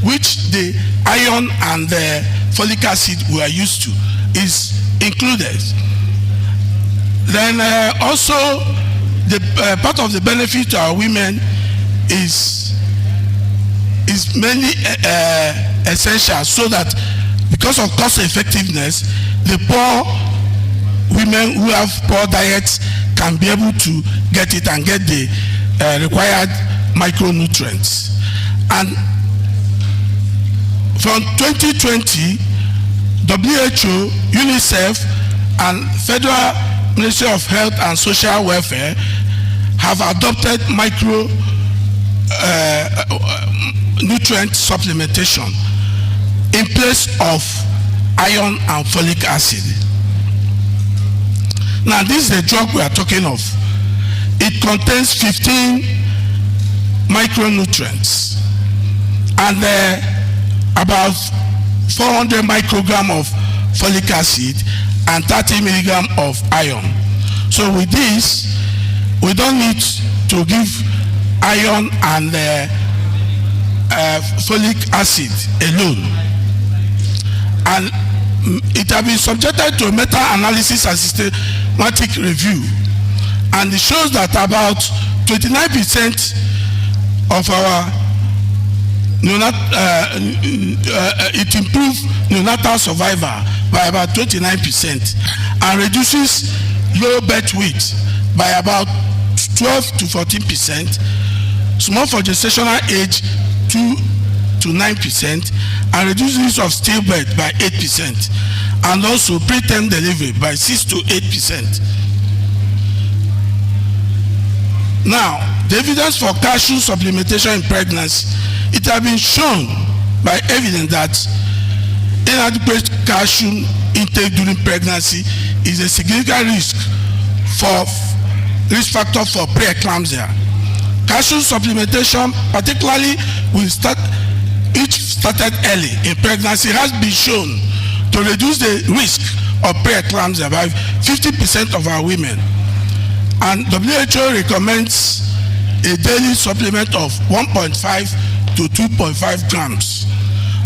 which the iron and the folic acid we are used to is included. Then also the part of the benefit to our women is mainly essential, so that because of cost effectiveness, the poor women who have poor diets can be able to get it and get the required micronutrients. And from 2020, WHO, UNICEF, and Federal Ministry of Health and Social Welfare have adopted nutrient supplementation in place of iron and folic acid. Now, this is the drug we are talking of. It contains 15 micronutrients and about 400 microgram of folic acid and 30 milligram of iron. So with this, we don't need to give iron and folic acid alone. And it has been subjected to a meta-analysis and systematic review, and it shows that about 29% of our it improves neonatal survival by about 29% and reduces low birth weight by about 12 to 14%, small for gestational age 2 to 9%, and reduces of stillbirth by 8%, and also preterm delivery by 6 to 8%. Now, the evidence for calcium supplementation in pregnancy, it has been shown by evidence that inadequate calcium intake during pregnancy is a significant risk factor for preeclampsia. Calcium supplementation, particularly when started early in pregnancy, has been shown to reduce the risk of preeclampsia by 50% of our women. And WHO recommends a daily supplement of 1.5 to 2.5 grams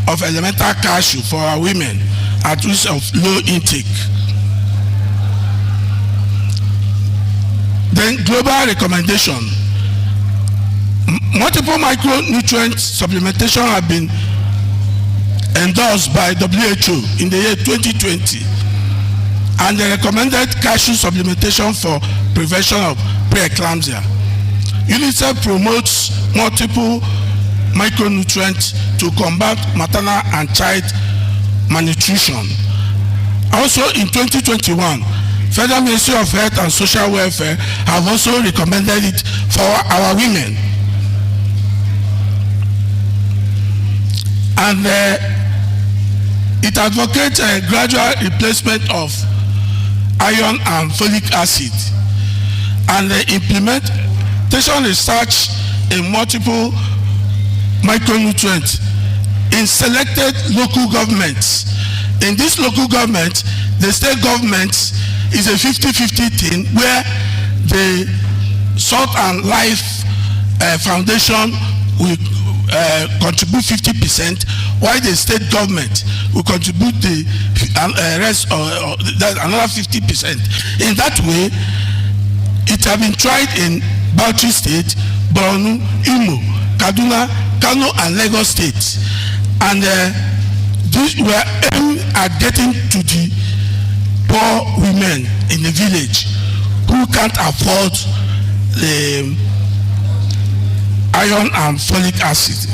of elemental calcium for our women at risk of low intake. Then global recommendation. Multiple micronutrient supplementation have been endorsed by WHO in the year 2020, and they recommended calcium supplementation for prevention of preeclampsia. UNICEF promotes multiple micronutrients to combat maternal and child malnutrition. Also in 2021, Federal Ministry of Health and Social Welfare have also recommended it for our women. And it advocates a gradual replacement of iron and folic acid, and the implementation research in multiple micronutrients in selected local governments. In this local government, the state government is a 50-50 thing, where the Salt and Life Foundation will contribute 50%, while the state government will contribute the rest, or another 50%. In that way, it has been tried in Bauchi State, Borno, Imo, Kaduna, Kano, and Lagos states. And this we are aiming at getting to the poor women in the village who can't afford the iron and folic acid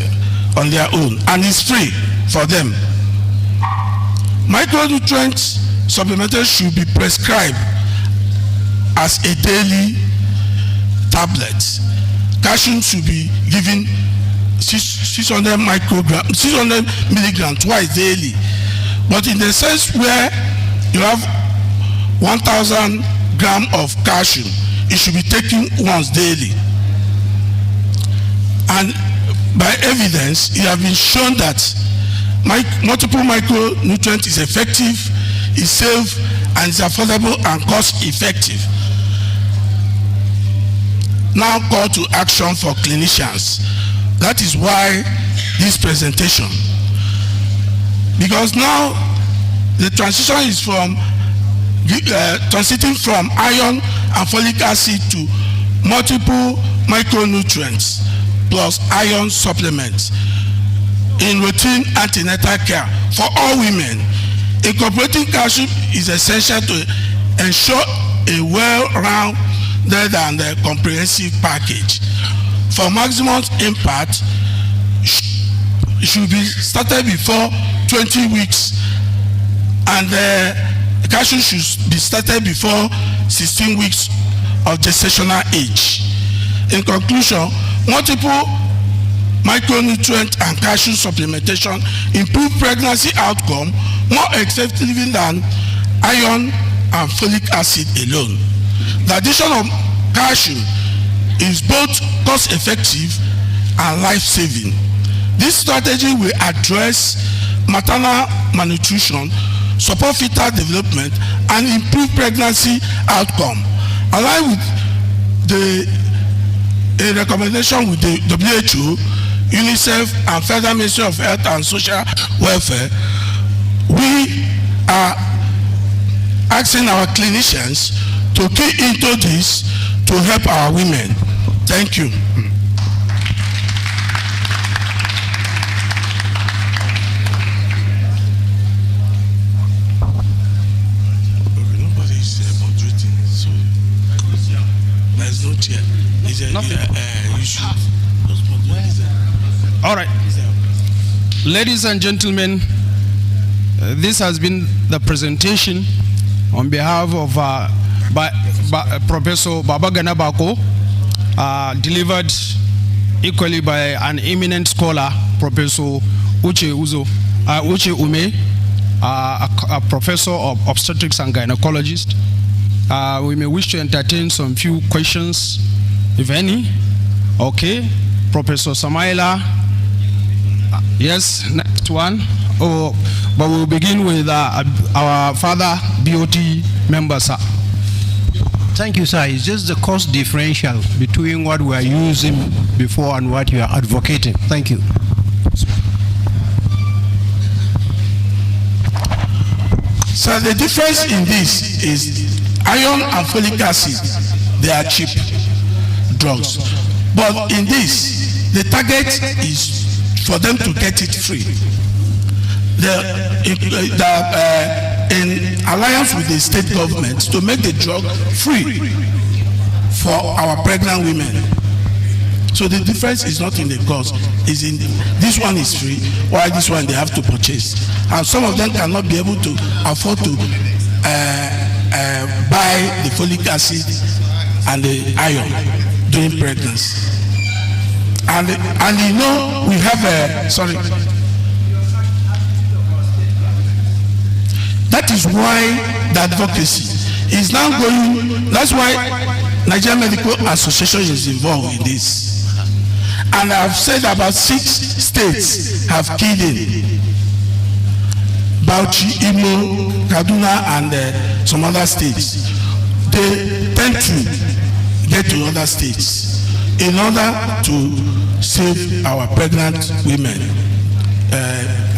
on their own, and it's free for them. Micronutrient supplementation should be prescribed as a daily tablet. Calcium should be given 600 milligram twice daily. But in the sense where you have 1,000 gram of calcium, it should be taken once daily. And by evidence, it has been shown that multiple micronutrient is effective, is safe, and is affordable and cost effective. Now call to action for clinicians. That is why this presentation. Because now the transition is from transiting from iron and folic acid to multiple micronutrients plus iron supplements in routine antenatal care for all women. Incorporating calcium is essential to ensure a well-rounded and comprehensive package. For maximum impact, should be started before 20 weeks, and calcium should be started before 16 weeks of gestational age. In conclusion, multiple micronutrient and calcium supplementation improve pregnancy outcome more effectively than iron and folic acid alone. The addition of calcium is both cost-effective and life-saving. This strategy will address maternal malnutrition, support fetal development, and improve pregnancy outcome. Aligned with a recommendation with the WHO, UNICEF, and Federal Ministry of Health and Social Welfare, we are asking our clinicians to key into this to help our women. Thank you. All right, ladies and gentlemen, this has been the presentation on behalf of Professor Babagana Bako, delivered equally by an eminent scholar, Professor Uche Ume, a professor of obstetrics and gynecologist. We may wish to entertain some few questions, if any. Okay, Professor Samaila. Yes, next one. Oh, but we'll begin with our father BOT member, sir. Thank you, sir. It's just the cost differential between what we are using before and what you are advocating. Thank you. So the difference in this is iron and folic acid, they are cheap drugs. But in this, the target is for them to get it free. In alliance with the state government to make the drug free for our pregnant women. So the difference is not in the cost, is in this one is free, while this one they have to purchase. And some of them cannot be able to afford to buy the folic acid and the iron during pregnancy. And you know, we have that is why the advocacy is now going. That's why Nigerian Medical Association is involved in this. And I've said about 6 states have keyed in. Bauchi, Imo, Kaduna, and some other states. They tend to get to other states in order to save our pregnant women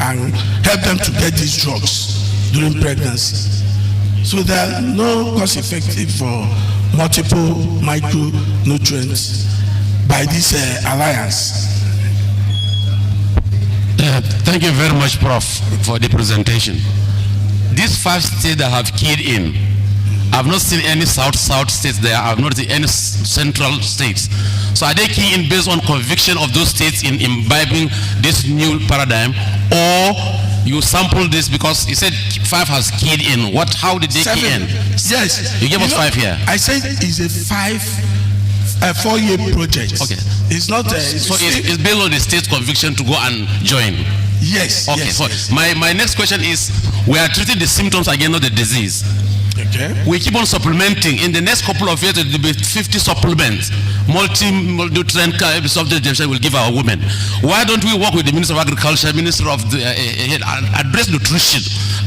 and help them to get these drugs during pregnancy. So they are no cost effective for multiple micronutrients by this alliance. Thank you very much, Prof, for the presentation. These 5 states that have keyed in, I've not seen any south states there. I've not seen any central states. So are they keying in based on conviction of those states in imbibing this new paradigm, or you sample this because you said 5 has keyed in? How did they key in? Yes. You gave us 5 here. I said it's a 4-year project. Okay. It's not so it's based on the state's conviction to go and join. Yes. Okay. Yes, so yes. My next question is, we are treating the symptoms again, not the disease. Okay. We keep on supplementing. In the next couple of years, there will be 50 supplements. Multi-nutrient subject will give our women. Why don't we work with the Minister of Agriculture, Minister of the address nutrition,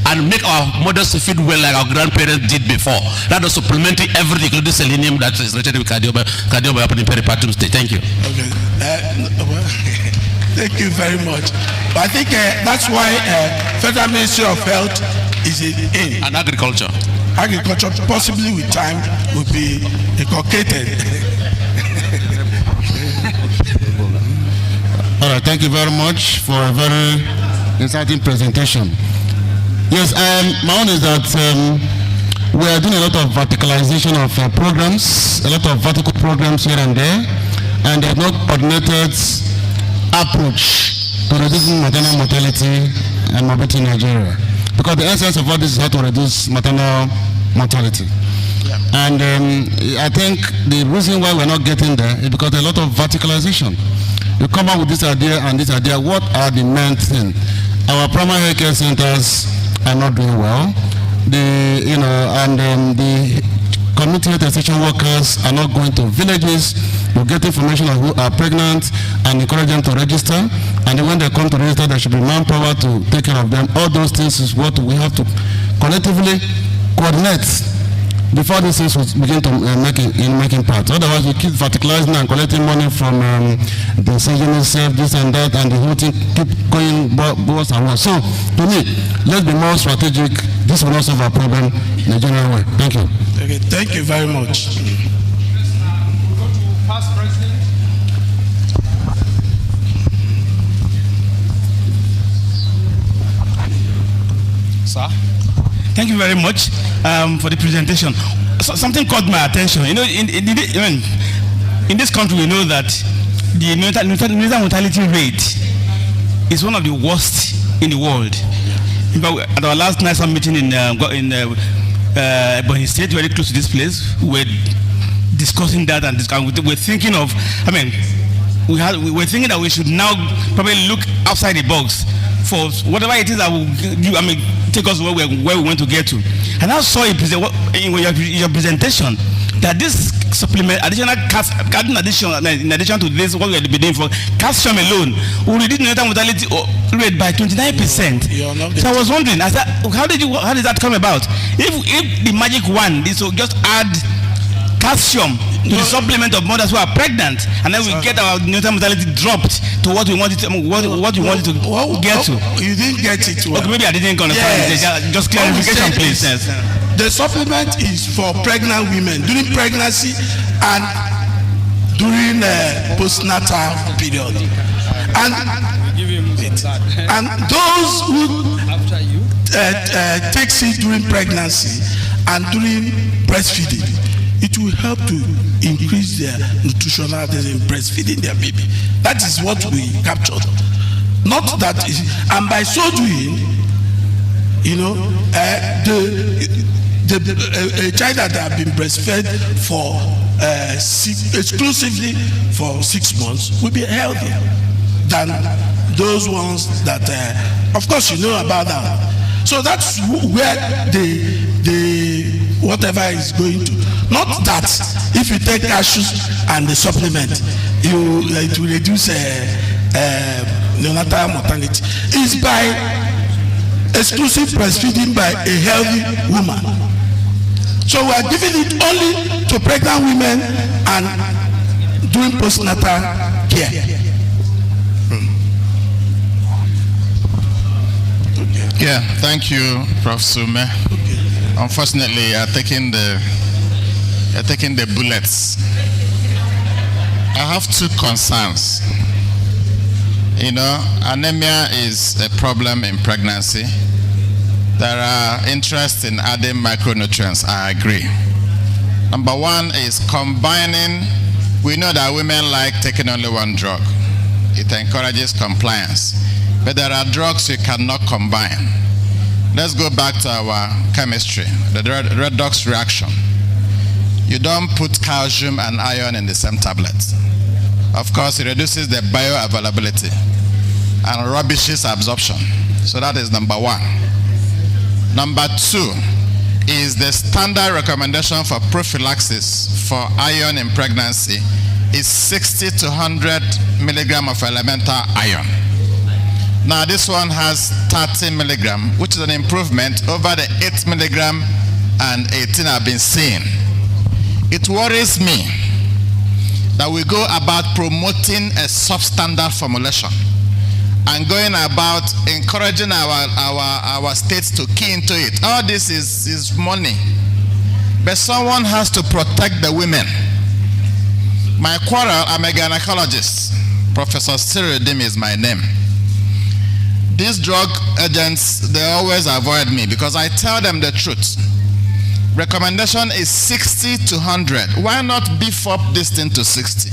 and make our mothers feed well like our grandparents did before? That is supplementing everything, including selenium that is related with cardiomyopathy in peripartum state. Thank you. Okay. Thank you very much. But I think that's why Federal Ministry of Health is in. And agriculture. Agriculture, possibly with time, will be inculcated. All right, thank you very much for a very exciting presentation. Yes, my own is that we are doing a lot of verticalization of programs, a lot of vertical programs here and there, and there's no coordinated approach to reducing maternal mortality and morbidity in Nigeria. Because the essence of all this is how to reduce maternal mortality. Yeah. And I think the reason why we're not getting there is because there's a lot of verticalization. You come up with this idea and this idea, what are the main things? Our primary health care centers are not doing well. The community health extension workers are not going to villages to get information on who are pregnant and encourage them to register. And then when they come to register, there should be manpower to take care of them. All those things is what we have to collectively coordinate before these things will begin to making part. Otherwise, we keep verticalizing and collecting money from the CNSF, this and that, and the whole thing keep going worse and worse. So, to me, let's be more strategic. This will not solve our problem in a general way. Thank you. Okay, thank you very much. Past President. Sir, thank you very much for the presentation. Something caught my attention. You know, in this country, we know that the neonatal mortality rate is one of the worst in the world. In fact, at our last NISA meeting in Ebonyi State, very close to this place, we're discussing that and we're thinking of, we're thinking that we should now probably look outside the box for whatever it is that will take us where we want to get to. And I saw in your presentation that this supplement, in addition to this, what we have been doing for calcium alone, will reduce neonatal mortality rate by 29%. So I was wondering, how did that come about? If the magic one is to just add calcium to the supplement of mothers who are pregnant, and then we get our neonatal mortality dropped to what we wanted to get to. You didn't get it well. Okay, maybe I didn't understand. Yes. Just clarification, please. Yes. The supplement is for pregnant women during pregnancy and during postnatal period. And those who takes it during pregnancy and during breastfeeding, it will help to increase their nutritional in breastfeeding their baby. That is what we captured. Not that, and by so doing, you know, a child that have been breastfed for exclusively for 6 months will be healthier than those ones that, of course, you know about that. So that's where the whatever is going to. Not that if you take cashews and the supplement, it will reduce neonatal mortality. It's by exclusive breastfeeding by a healthy woman. So we are giving it only to pregnant women and doing postnatal care. Yeah, thank you, Prof. Sume. Unfortunately, you're taking the bullets. I have two concerns. You know, anemia is a problem in pregnancy. There are interests in adding micronutrients, I agree. Number one is combining. We know that women like taking only one drug. It encourages compliance. But there are drugs you cannot combine. Let's go back to our chemistry, the redox reaction. You don't put calcium and iron in the same tablet. Of course, it reduces the bioavailability and rubbishes absorption. So that is number one. Number two is the standard recommendation for prophylaxis for iron in pregnancy is 60 to 100 milligram of elemental iron. Now this one has 30 milligram, which is an improvement over the 8 milligram and 18 I've been seeing. It worries me that we go about promoting a substandard formulation and going about encouraging our states to key into it. All this is money. But someone has to protect the women. My quarrel, I'm a gynecologist. Professor Cyril is my name. These drug agents, they always avoid me because I tell them the truth. Recommendation is 60 to 100. Why not beef up this thing to 60?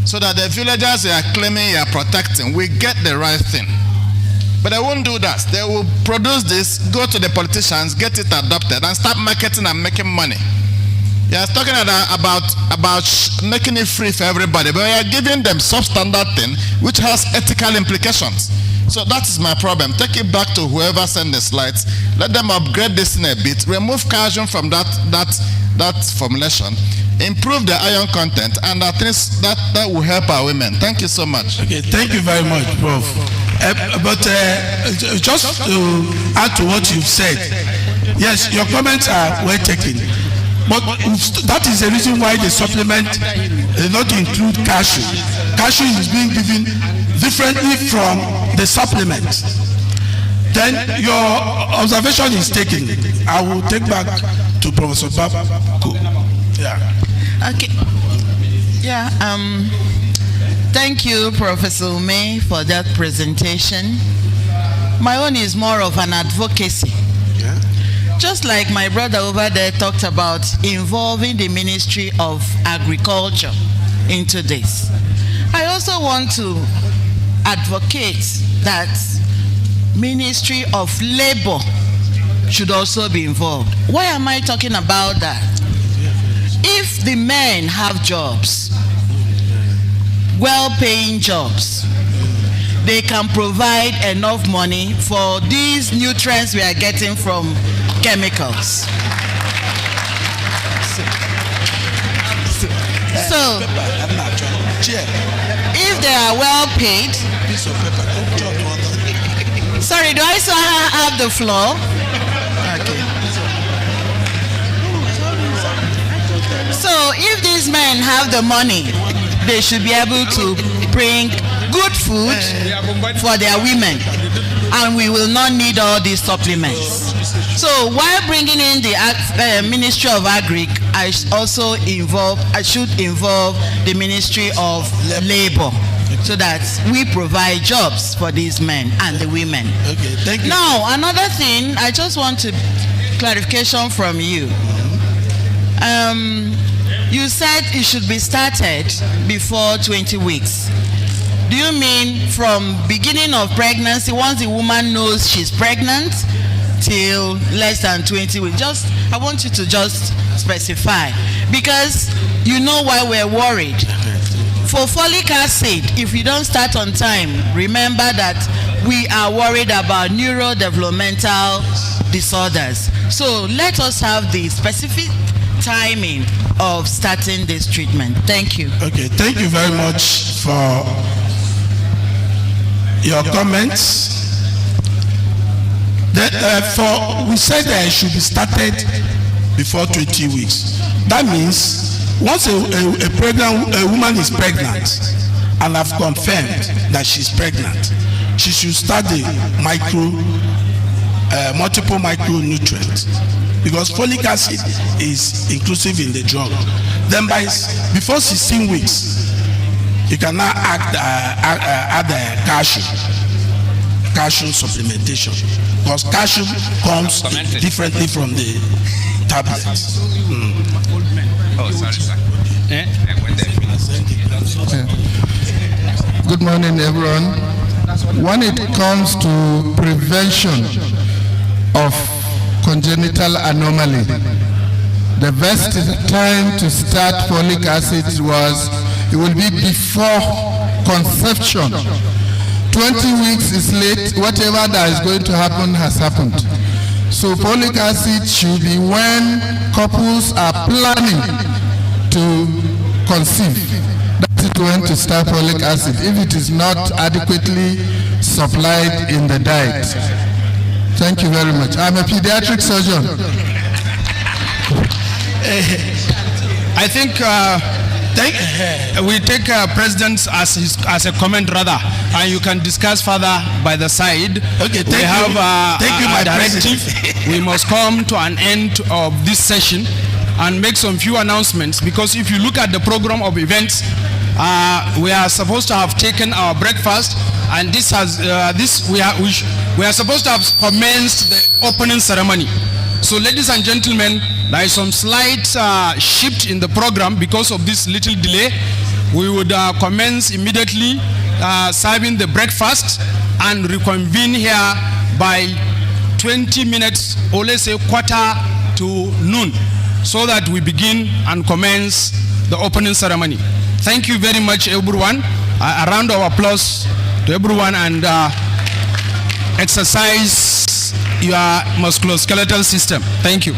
So that the villagers you are claiming you are protecting, we get the right thing. But they won't do that. They will produce this, go to the politicians, get it adopted, and start marketing and making money. You are talking about making it free for everybody, but you are giving them substandard thing which has ethical implications. So that is my problem. Take it back to whoever sent the slides. Let them upgrade this in a bit. Remove calcium from that formulation. Improve the iron content, and at least that will help our women. Thank you so much. Okay, thank you very much, Prof. But just to add to what you've said, yes, your comments are well taken. But that is the reason why the supplement does not include calcium. Calcium is being given differently from the supplement. Then your observation is taken. I will take back to Professor Babako. Yeah. Okay. Yeah. Thank you, Professor Ume, for that presentation. My own is more of an advocacy. Yeah. Just like my brother over there talked about involving the Ministry of Agriculture into this. I also want to advocate that Ministry of Labor should also be involved. Why am I talking about that? If the men have jobs, well-paying jobs, they can provide enough money for these nutrients we are getting from chemicals. So, if they are well paid, sorry, do I still have the floor? Okay. So, if these men have the money, they should be able to bring good food for their women, and we will not need all these supplements. So while bringing in the Ministry of Agric, I should involve the Ministry of Labor, so that we provide jobs for these men and the women. Okay, thank you. Now, another thing, I just want to clarification from you. You said it should be started before 20 weeks. Do you mean from beginning of pregnancy, once the woman knows she's pregnant, till less than 20 weeks? I want you to just specify, because you know why we're worried. For folic acid, if you don't start on time, remember that we are worried about neurodevelopmental disorders. So let us have the specific timing of starting this treatment. Thank you. Okay, thank you very much for your comments. We said that it should be started before 20 weeks. That means once a woman is pregnant and have confirmed that she's pregnant, she should start the multiple micronutrients, because folic acid is inclusive in the drug. Then before 16 weeks, you can now add calcium supplementation, because calcium comes differently from the tablets. Oh, sorry, sir. Good morning, everyone. When it comes to prevention of congenital anomaly, the best time to start folic acid it will be before conception. 20 weeks is late. Whatever that is going to happen has happened. So folic acid should be when couples are planning to conceive. That is when to start folic acid, if it is not adequately supplied in the diet. Thank you very much. I'm a pediatric surgeon. I think We take President as a comment rather, and you can discuss further by the side. Okay, we have thank you, my directive. We must come to an end of this session and make some few announcements, because if you look at the program of events, we are supposed to have taken our breakfast, and we are supposed to have commenced the opening ceremony. So, ladies and gentlemen, there is some slight shift in the program because of this little delay. We would commence immediately serving the breakfast and reconvene here by 20 minutes, or let's say quarter to noon, so that we begin and commence the opening ceremony. Thank you very much, everyone. A round of applause to everyone, and exercise your musculoskeletal system. Thank you.